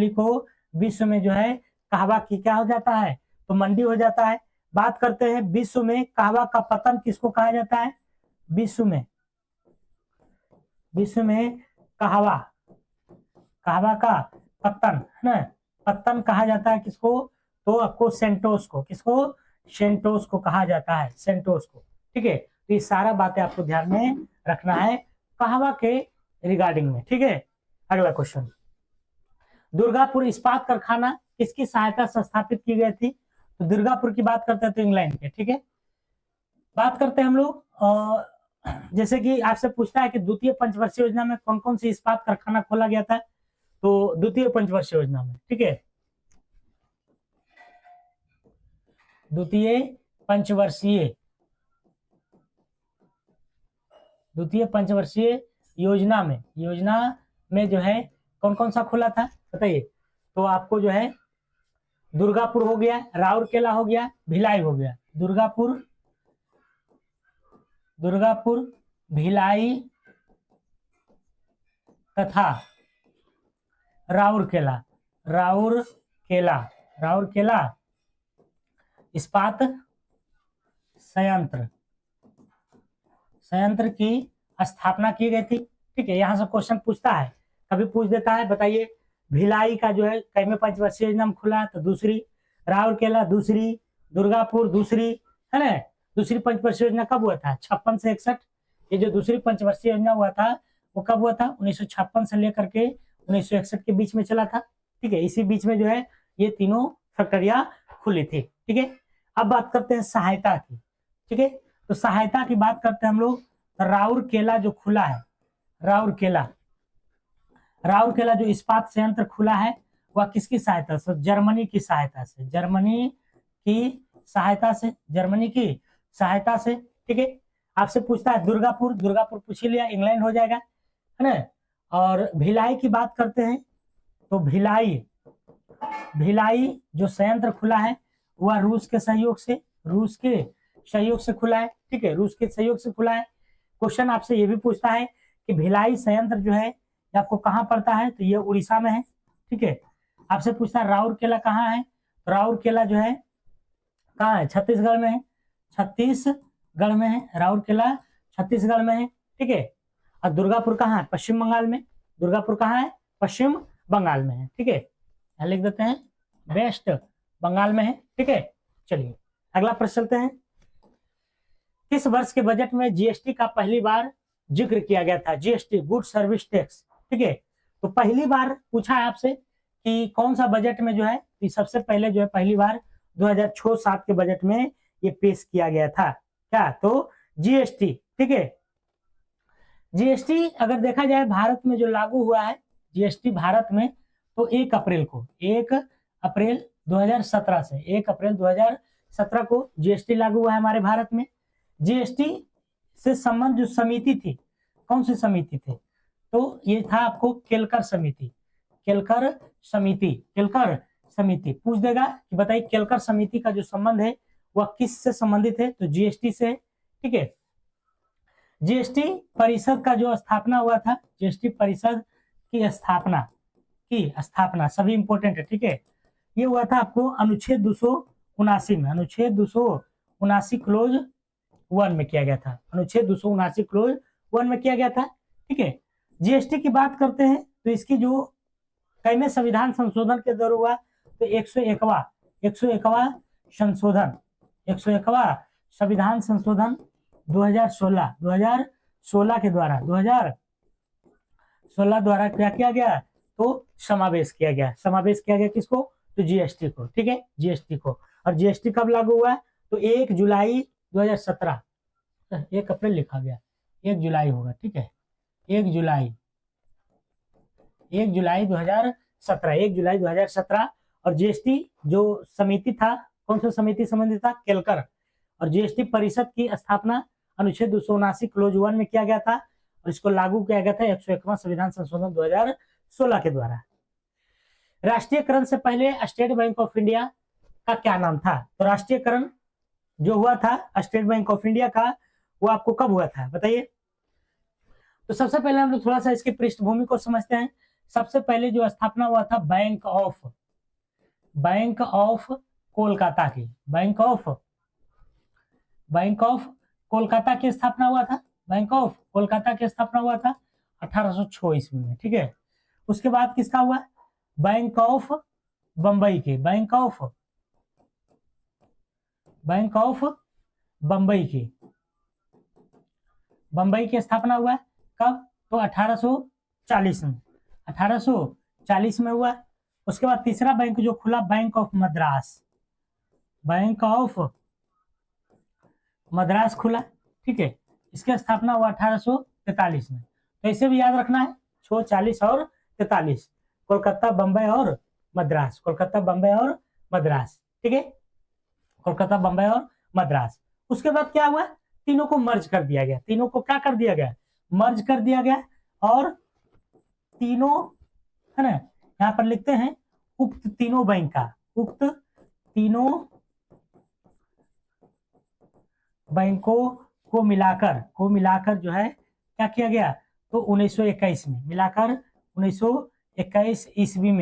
को विश्व में जो है कहवा की क्या हो जाता है? तो मंडी हो जाता है। बात करते हैं विश्व में कहवा का पतन किसको कहा जाता है? विश्व में कहवा का पत्तन है ना, पत्तन कहा जाता है किसको? तो आपको सेंटोस को कहा जाता है, सेंटोस को। ठीक है, तो ये सारा बातें आपको ध्यान में रखना है कहवा के रिगार्डिंग में। ठीक है, अगला क्वेश्चन, दुर्गापुर इस्पात कारखाना किसकी सहायता से स्थापित की गई थी? तो दुर्गापुर की बात करते हैं तो इंग्लैंड के। ठीक है, बात करते हैं हम लोग जैसे कि आपसे पूछता है कि द्वितीय पंचवर्षीय योजना में कौन कौन सी इस्पात कारखाना खोला गया था? तो द्वितीय पंचवर्षीय योजना में, ठीक है, द्वितीय पंचवर्षीय योजना में जो है कौन कौन सा खुला था बताइए? तो आपको जो है दुर्गापुर हो गया, राउरकेला हो गया, भिलाई हो गया। दुर्गापुर, भिलाई तथा राउरकेला इस्पात संयंत्र की स्थापना की गई थी। ठीक है, यहां से क्वेश्चन पूछता है, कभी पूछ देता है बताइए भिलाई का जो है कैमे पंचवर्षीय योजना में खुला? तो दूसरी, राउरकेला दूसरी, दुर्गापुर दूसरी, है ना। दूसरी पंचवर्षीय योजना कब हुआ था? 56 से 61। ये जो दूसरी पंचवर्षीय योजना हुआ था वो कब हुआ था? 1956 से लेकर के 1961 के बीच में चला था। ठीक है, इसी बीच में जो है ये तीनों फैक्ट्रियां खुली थी। ठीक है, अब बात करते हैं सहायता की। ठीक है, तो सहायता की बात करते हैं हम लोग, राउरकेला जो खुला है, राउरकेला जो इस्पात संयंत्र खुला है वह किसकी सहायता से? जर्मनी की सहायता से। ठीक है, आपसे पूछता है दुर्गापुर पूछ लिया, इंग्लैंड हो जाएगा, है ना। और भिलाई की बात करते हैं तो भिलाई जो संयंत्र खुला है वह रूस के सहयोग से खुला है। ठीक है, रूस के सहयोग से खुला है। क्वेश्चन आपसे ये भी पूछता है कि भिलाई संयंत्र जो है आपको कहाँ पड़ता है? तो ये उड़ीसा में है। ठीक है, आपसे पूछता है राउरकेला कहाँ है? राउरकेला जो है कहाँ है? छत्तीसगढ़ में है। राउरकेला छत्तीसगढ़ में है। ठीक है, और दुर्गापुर कहाँ है? पश्चिम बंगाल में। पश्चिम बंगाल में है। ठीक है, यहाँ लिख देते हैं वेस्ट बंगाल में है। ठीक है, चलिए अगला प्रश्न चलते हैं। किस वर्ष के बजट में जीएसटी का पहली बार जिक्र किया गया था? GST, good service tax. ठीक है, तो पहली बार पूछा है आपसे कि कौन सा बजट में जो है, सबसे पहले जो है पहली बार 2006-07 के बजट में ये पेश किया गया था। क्या? तो जीएसटी। ठीक है, जीएसटी अगर देखा जाए भारत में जो लागू हुआ है जीएसटी भारत में, तो 1 अप्रैल 2017 को जीएसटी लागू हुआ है हमारे भारत में। जीएसटी से संबंध जो समिति थी, कौन सी समिति थी? तो ये था आपको केलकर समिति पूछ देगा कि बताइए केलकर समिति का जो संबंध है वह किस से संबंधित है? तो जीएसटी से। ठीक है, जीएसटी परिषद का जो स्थापना हुआ था, जीएसटी परिषद की स्थापना सभी इंपॉर्टेंट है। ठीक है, ये हुआ था आपको अनुच्छेद 279 में। अनुच्छेद 279 क्लोज 1 में किया गया था, अनुच्छेद 279 क्लोज 1 में किया गया था। ठीक है, जीएसटी की बात करते हैं तो इसकी जो कईवें संविधान संशोधन के दौर हुआ, तो 101वां संशोधन, 101वां संविधान संशोधन 2016 के द्वारा 2016 द्वारा क्या किया गया, तो समावेश किया गया किसको, तो जीएसटी को। ठीक है, जीएसटी को। और जीएसटी कब लागू हुआ, तो 1 जुलाई 2017, 1 अप्रैल लिखा गया, 1 जुलाई होगा। ठीक है, 1 जुलाई 2017। और जीएसटी जो समिति था, कौन सा समिति संबंधित था, केलकर। और जीएसटी परिषद की स्थापना अनुच्छेद 279 क्लोज 1 में किया गया था और इसको लागू किया गया था 101वां संविधान संशोधन 2016 के द्वारा। राष्ट्रीयकरण से पहले स्टेट बैंक ऑफ इंडिया का क्या नाम था, तो राष्ट्रीयकरण जो हुआ था स्टेट बैंक ऑफ इंडिया का, वो आपको कब हुआ था बताइए। तो सबसे पहले हम लोग थोड़ा सा इसकी पृष्ठभूमि को समझते हैं। सबसे पहले जो स्थापना हुआ था बैंक ऑफ कोलकाता की, बैंक ऑफ कोलकाता की स्थापना हुआ था, बैंक ऑफ कोलकाता की स्थापना हुआ था 1806 ईस्वी में। ठीक है, उसके बाद किसका हुआ, बैंक ऑफ बंबई की, बैंक ऑफ बंबई की स्थापना हुआ कब, तो 1840 में, 1840 में हुआ। उसके बाद तीसरा बैंक जो खुला, बैंक ऑफ मद्रास खुला। ठीक है, इसकी स्थापना हुआ 1843 में। तो इसे भी याद रखना है, 40 और 43, कोलकाता, बंबई और मद्रास, ठीक है, कोलकाता, बंबई और मद्रास। उसके बाद क्या हुआ, तीनों को मर्ज कर दिया गया, मर्ज कर दिया गया और तीनों, है ना, यहाँ पर लिखते हैं उक्त तीनों बैंकों को मिलाकर जो है क्या किया गया, तो 1921 में मिलाकर 1921 ईस्वी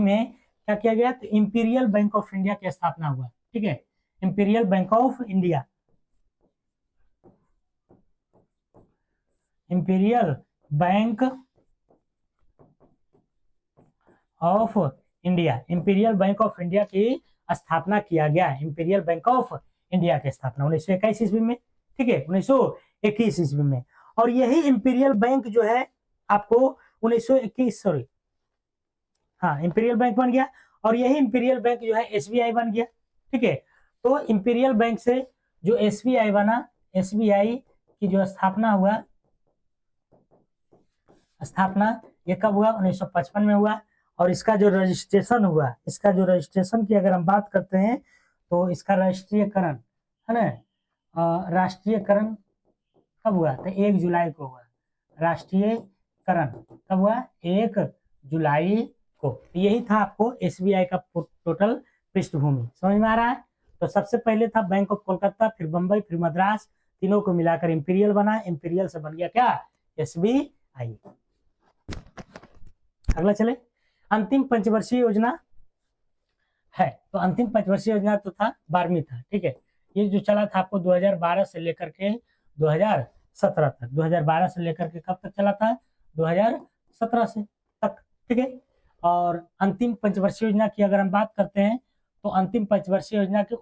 में क्या किया गया, तो इंपीरियल बैंक ऑफ इंडिया की स्थापना हुआ। ठीक है, imperial bank of India, imperial bank of India की स्थापना किया गया, इंपीरियल बैंक ऑफ इंडिया की स्थापना 1921 ईस्वी में। ठीक है, 1921 ईस्वी में। और यही इंपीरियल बैंक जो है आपको 1921, इंपीरियल बैंक बन गया और यही इंपीरियल बैंक जो है एसबीआई बन गया। ठीक है, तो इंपीरियल बैंक से जो एसबीआई बना, एसबीआई की जो स्थापना ये कब हुआ, 1955 में हुआ। और इसका जो रजिस्ट्रेशन की अगर हम बात करते हैं तो इसका राष्ट्रीयकरण, है ना, राष्ट्रीयकरण कब हुआ, तो 1 जुलाई को हुआ। राष्ट्रीयकरण कब हुआ, 1 जुलाई को। यही था आपको एसबीआई का टोटल पृष्ठभूमि, समझ में आ रहा है। तो सबसे पहले था बैंक ऑफ कोलकाता, फिर बंबई, फिर मद्रास, तीनों को मिलाकर इंपीरियल बना, इंपीरियल से बन गया क्या, एसबीआई। अगला चले, अंतिम पंचवर्षीय योजना है। तो अंतिम पंचवर्षीय योजना तो था 12वीं था। ठीक है, ये जो चला था आपको 2012 से लेकर के 2017 तक, 2012 से लेकर के कब तक चला था, 2017 से तक। ठीक है, और अंतिम पंचवर्षीय योजना की अगर हम बात करते हैं तो अंतिम पंचवर्षीय योजना के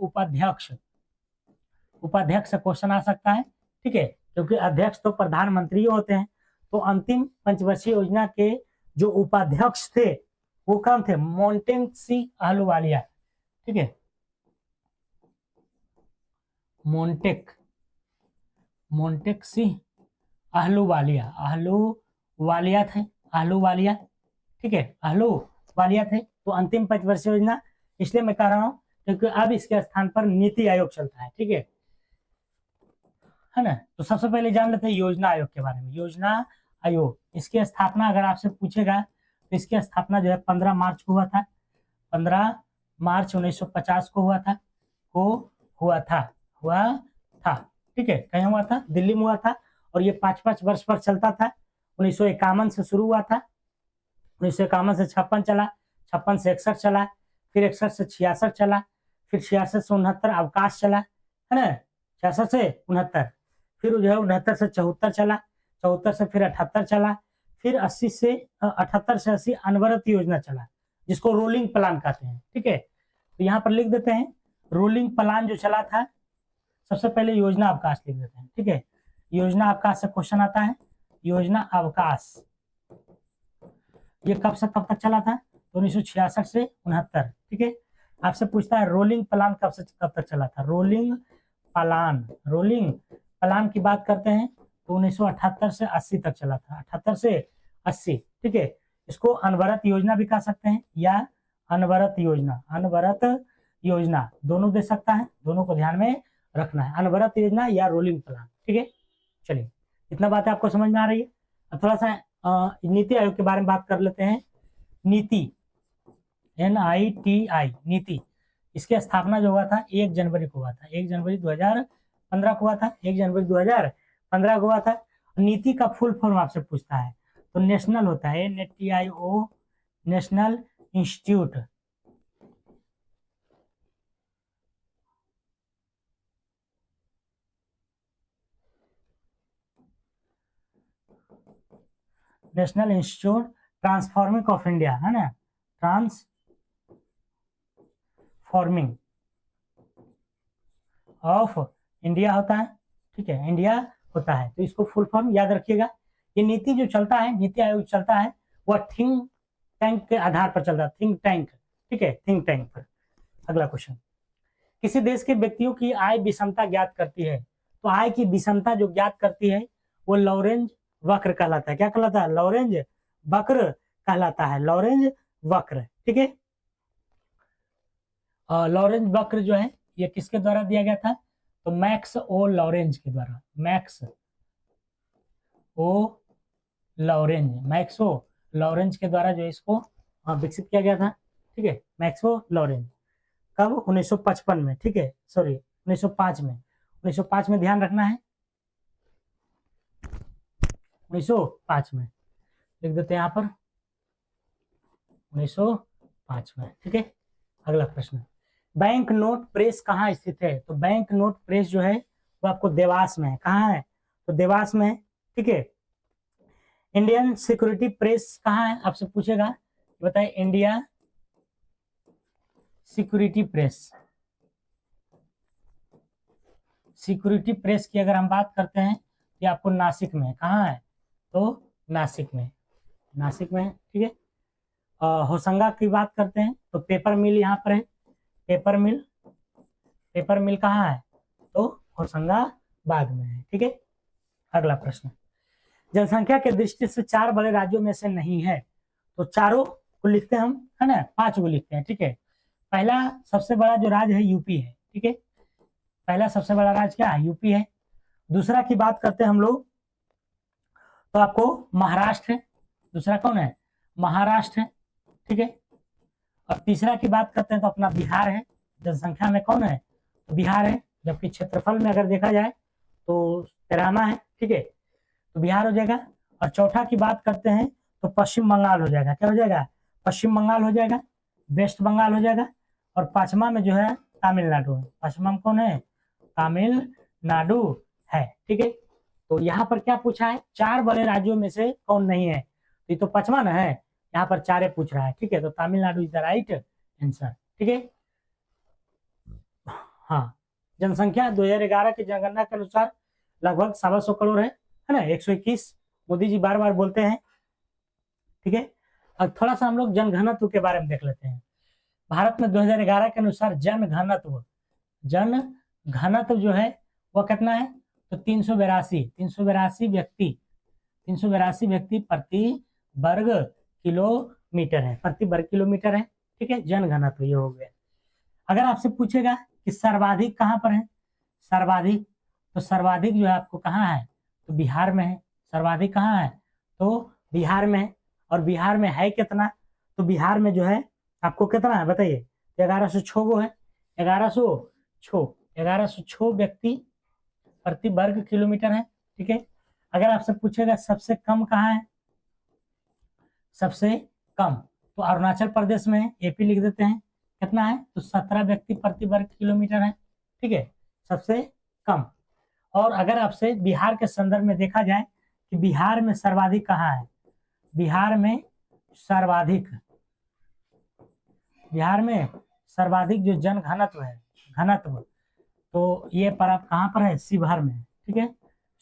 उपाध्यक्ष से क्वेश्चन आ सकता है। ठीक है, क्योंकि अध्यक्ष तो प्रधानमंत्री होते हैं। तो अंतिम पंचवर्षीय योजना के जो उपाध्यक्ष थे वो कौन थे, मोंटेक सी आहलूवालिया। ठीक है, मोंटेक सी आहलूवालिया थे, ठीक है, आहलूवालिया थे। तो अंतिम पंचवर्षीय योजना इसलिए मैं कह रहा हूं क्योंकि अब इसके स्थान पर नीति आयोग चलता है। ठीक है ना। तो सबसे पहले जान लेते हैं योजना आयोग के बारे में। योजना आयोग, इसकी स्थापना अगर आपसे पूछेगा तो इसकी स्थापना जो है 15 मार्च को हुआ था, 15 मार्च 1950 को हुआ था। ठीक है, कहीं हुआ था, दिल्ली में हुआ था और ये 5-5 वर्ष पर चलता था। 1951 से शुरू हुआ था, 1951 से 56 चला, 56 से 61 चला, फिर 61 से 66 चला, फिर 66 से 69 अवकाश चला, है ना, 66 से 69, फिर जो है 69 से 74 चला, 74 से फिर 78 चला, फिर 80 से 78 से 80 अनवरत योजना चला, जिसको रोलिंग प्लान कहते हैं। ठीक है, तो यहाँ पर लिख देते हैं रोलिंग प्लान जो चला था। सबसे पहले योजना अवकाश लिख देते हैं। ठीक है, योजना अवकाश से क्वेश्चन आता है। योजना अवकाश ये कब से कब तक चला था? तो 1966 से 69। ठीक है, आपसे पूछता है रोलिंग प्लान कब से कब तक चला था? रोलिंग प्लान की बात करते हैं तो 1978 से 80 तक चला था, 78 से 80। ठीक है, इसको अनवरत योजना भी कह सकते हैं या अनवरत योजना दोनों दे सकता है, दोनों को ध्यान में रखना है, अनवरत योजना या रोलिंग प्लान। ठीक है, चलिए इतना बात आपको समझ में आ रही है। अब थोड़ा सा नीति आयोग के बारे में बात कर लेते हैं। नीति, NITI, नीति, इसकी स्थापना जो हुआ था 1 जनवरी को हुआ था, 1 जनवरी 2015 को हुआ था, 1 जनवरी 2015 को हुआ था। नीति का फुल फॉर्म आपसे पूछता है तो नेशनल होता है, NATIO, national institute transforming of India, है ना, ट्रांसफॉर्मिंग ऑफ इंडिया होता है। ठीक है, इंडिया होता है, तो इसको फुल फॉर्म याद रखिएगा। ये नीति जो चलता है, नीति आयोग चलता है, वह थिंक टैंक के आधार पर चलता है, थिंक टैंक। ठीक है, थिंक टैंक पर। अगला क्वेश्चन, किसी देश के व्यक्तियों की आय विषमता ज्ञात करती है, तो आय की विषमता जो ज्ञात करती है वो लॉरेंज वक्र कहलाता है। क्या कहलाता है? लॉरेंज वक्र कहलाता है, लॉरेंज वक्र। ठीक है, लॉरेंज वक्र जो है ये किसके द्वारा दिया गया था? तो मैक्स ओ लॉरेंज के द्वारा, मैक्स ओ लॉरेंज के द्वारा जो इसको विकसित किया गया था। ठीक है, मैक्स ओ लॉरेंज कब? 1955 में। ठीक है, सॉरी 1905 में, 1905 में ध्यान रखना है, 1905 में लिख देते हैं यहाँ पर 1905 में। ठीक है, अगला प्रश्न, बैंक नोट प्रेस कहाँ स्थित है? तो बैंक नोट प्रेस जो है वो आपको देवास में है। कहाँ है? तो देवास में है। ठीक है, इंडियन सिक्योरिटी प्रेस कहाँ है? आपसे पूछेगा, बताइए। इंडिया सिक्योरिटी प्रेस की अगर हम बात करते हैं ये आपको नासिक में है। कहाँ है? तो नासिक में है। ठीक है, होशंगा की बात करते हैं तो पेपर मिल यहाँ पर है, पेपर मिल कहाँ है? तो होशंगाबाद में है। ठीक है, अगला प्रश्न, जनसंख्या के दृष्टि से 4 बड़े राज्यों में से नहीं है, तो चारों को लिखते हैं हम, है ना, 5 को लिखते हैं। ठीक है, पहला सबसे बड़ा जो राज्य है यूपी है। ठीक है, पहला सबसे बड़ा राज्य क्या है? यूपी है। दूसरा की बात करते हैं हम लोग तो आपको महाराष्ट्र है। दूसरा कौन है? महाराष्ट्र है। ठीक है, और तीसरा की बात करते हैं तो अपना बिहार है। जनसंख्या में कौन है? तो बिहार है, जबकि क्षेत्रफल में अगर देखा जाए तो 13वां है। ठीक है, तो बिहार हो जाएगा। और चौथा की बात करते हैं तो पश्चिम बंगाल हो जाएगा। क्या हो जाएगा? पश्चिम बंगाल हो जाएगा, वेस्ट बंगाल हो जाएगा। और 5वां में जो है तमिलनाडु है। 5वां में कौन है? तमिलनाडु है। ठीक है, तो यहाँ पर क्या पूछा है? 4 बड़े राज्यों में से कौन नहीं है? तो ये तो 5वां ना है, यहाँ पर 4 पूछ रहा है। ठीक है, तो Tamil Nadu is the right answer. ठीक है, हाँ, जनसंख्या 2011 की जनगणना के अनुसार लगभग 125 करोड़ है ना, 121 मोदी जी बार बार बोलते हैं। ठीक है, अब थोड़ा सा हम लोग जनघनत्व के बारे में देख लेते हैं। भारत में 2011 के अनुसार जन घनत्व जो है वह कितना है? तो 382 व्यक्ति प्रति वर्ग किलोमीटर है, ठीक है, जन घनत्व ये हो गया। अगर आपसे पूछेगा कि सर्वाधिक कहाँ पर है? सर्वाधिक जो है आपको कहाँ है? तो बिहार में है। सर्वाधिक कहाँ है? तो बिहार में है। और बिहार में है कितना? तो बिहार में जो है आपको कितना है बताइए? 1106 गो है, 1106 व्यक्ति प्रति वर्ग किलोमीटर है। ठीक है, अगर आपसे पूछेगा सबसे कम कहाँ है? सबसे कम तो अरुणाचल प्रदेश में है, AP लिख देते हैं। कितना है? तो 17 व्यक्ति प्रति वर्ग किलोमीटर है। ठीक है, सबसे कम। और अगर आपसे बिहार के संदर्भ में देखा जाए कि बिहार में सर्वाधिक कहाँ है, बिहार में सर्वाधिक जो जन घनत्व है, घनत्व, तो ये पर आप कहाँ पर है, शिवहर में, ठीक है।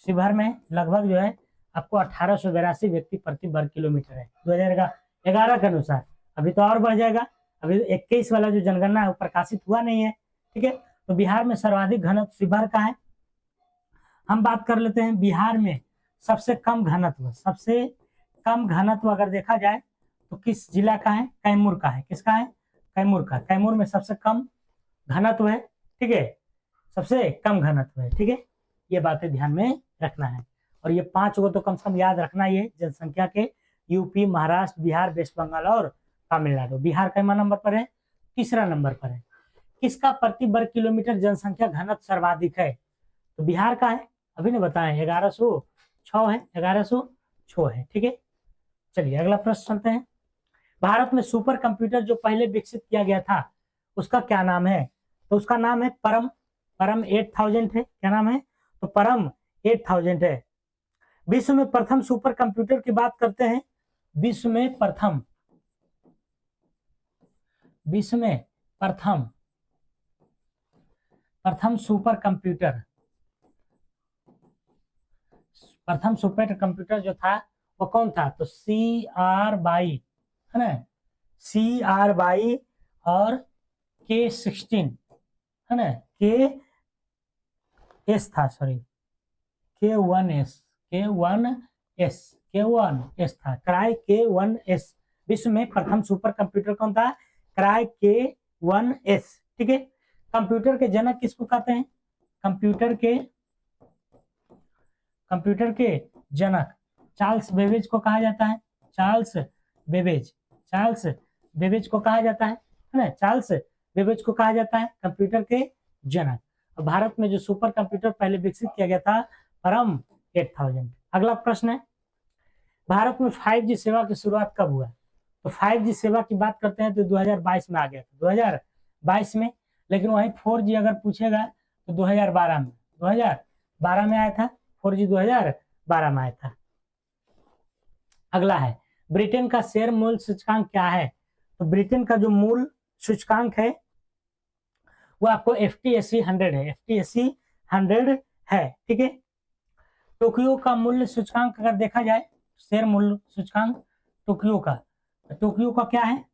शिवहर में लगभग जो है आपको 1882 व्यक्ति प्रति वर्ग किलोमीटर है 2011 के अनुसार। अभी तो और बढ़ जाएगा, अभी 21 वाला जो जनगणना है वो प्रकाशित हुआ नहीं है, ठीक है। तो बिहार में सर्वाधिक घनत्व शिवहर का है। हम बात कर लेते हैं बिहार में सबसे कम घनत्व अगर देखा जाए तो किस जिला का है, कैमूर का है। किसका है, कैमूर का। कैमूर में सबसे कम घनत्व है, ठीक है, सबसे कम घनत्व है, ठीक है। ये बातें ध्यान में रखना है। और ये 5 को तो कम से कम याद रखना ही है जनसंख्या के, यूपी, महाराष्ट्र, बिहार, वेस्ट बंगाल और तमिलनाडु। बिहार कैमा नंबर पर है, तीसरा नंबर पर है। किसका प्रति वर्ग किलोमीटर जनसंख्या घनत्व सर्वाधिक है, तो बिहार का है, अभी ने बताया 1106 है, 1106 है, ठीक है। चलिए अगला प्रश्न चलते हैं। भारत में सुपर कंप्यूटर जो पहले विकसित किया गया था उसका क्या नाम है, तो उसका नाम है परम 8000 है। क्या नाम है, तो परम 8000 है। विश्व में प्रथम सुपर कंप्यूटर की बात करते हैं, विश्व में प्रथम सुपर कंप्यूटर जो था वो कौन था, तो CR बाई, है ना, CR बाई और K16, है ना, K1S था, सॉरी K1S था, क्राई K1S। विश्व में प्रथम सुपर कंप्यूटर कौन था, क्राई K1S, ठीक है। कंप्यूटर के जनक किसको कहते हैं, कंप्यूटर के जनक चार्ल्स बेबेज को कहा जाता है, चार्ल्स बेबेज को कहा जाता है ना, चार्ल्स बेबेज को कहा जाता है कंप्यूटर के जनक। भारत में जो सुपर कंप्यूटर पहले विकसित किया गया था परम 8000। अगला प्रश्न है, भारत में 5G सेवा की शुरुआत कब हुआ, तो 5G सेवा की बात करते हैं तो 2022 में आ गया था, 2022 में। लेकिन वही 4G अगर पूछेगा तो 2012 में आया था, 4G 2012 में आया था। अगला है, ब्रिटेन का शेयर मूल्य सूचकांक क्या है, तो ब्रिटेन का जो मूल सूचकांक है वो आपको FTSE 100 है, FTSE 100 है, ठीक है। टोक्यो का मूल्य सूचकांक अगर देखा जाए, शेयर मूल्य सूचकांक टोक्यो का क्या है,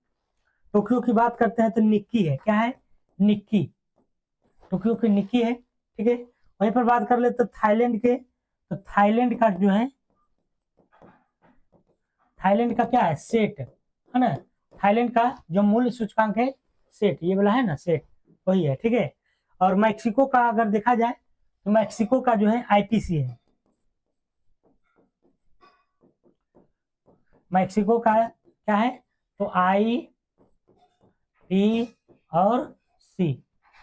टोक्यो की बात करते हैं तो निक्की है। क्या है, निक्की, टोक्यो की निक्की है, ठीक है। वहीं पर बात कर ले तो थाईलैंड के, तो थाईलैंड का जो है, थाईलैंड का क्या है, सेट, है ना, थाईलैंड का जो मूल्य सूचकांक है सेट, ये वाला है ना, सेट वही है, ठीक है। और मैक्सिको का अगर देखा जाए तो मैक्सिको का जो है IPC है, मैक्सिको का क्या है, तो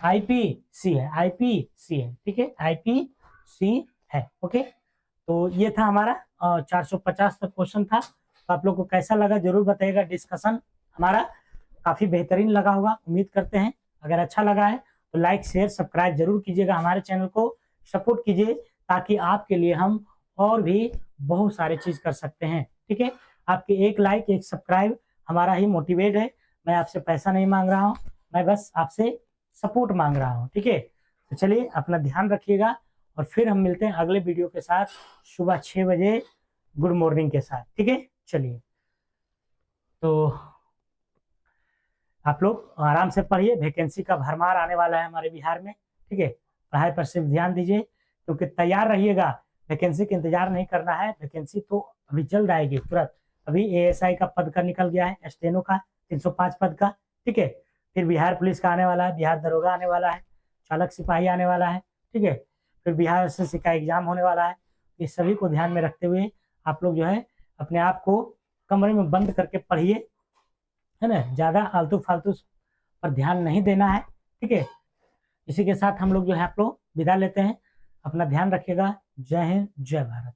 IPC है, ठीक है, IPC है, ओके। तो ये था हमारा 450 तक क्वेश्चन था। तो आप लोग को कैसा लगा जरूर बताइएगा, डिस्कशन हमारा काफी बेहतरीन लगा होगा, उम्मीद करते हैं। अगर अच्छा लगा है तो लाइक शेयर सब्सक्राइब जरूर कीजिएगा, हमारे चैनल को सपोर्ट कीजिए, ताकि आपके लिए हम और भी बहुत सारे चीज कर सकते हैं, ठीक है। आपके एक लाइक एक सब्सक्राइब हमारा ही मोटिवेट है, मैं आपसे पैसा नहीं मांग रहा हूँ, मैं बस आपसे सपोर्ट मांग रहा हूँ, ठीक है। तो चलिए अपना ध्यान रखिएगा, और फिर हम मिलते हैं अगले वीडियो के साथ सुबह 6 बजे गुड मॉर्निंग के साथ, ठीक है। चलिए, तो आप लोग आराम से पढ़िए, वैकेंसी का भरमार आने वाला है हमारे बिहार में, ठीक है। पढ़ाई पर सिर्फ ध्यान दीजिए, क्योंकि तैयार रहिएगा, वैकेंसी का इंतजार नहीं करना है, वैकेंसी तो अभी जल्द आएगी तुरंत। अभी ASI का पद का निकल गया है, स्टेनो का 305 पद का, ठीक है। फिर बिहार पुलिस का आने वाला है, बिहार दरोगा आने वाला है, चालक सिपाही आने वाला है, ठीक है। फिर बिहार SSC का एग्जाम होने वाला है। इस सभी को ध्यान में रखते हुए आप लोग जो है अपने आप को कमरे में बंद करके पढ़िए, है ना, ज्यादा आलतू फालतू पर ध्यान नहीं देना है, ठीक है। इसी के साथ हम लोग जो है आप लोग विदा लेते हैं, अपना ध्यान रखिएगा। जय हिंद, जय भारत।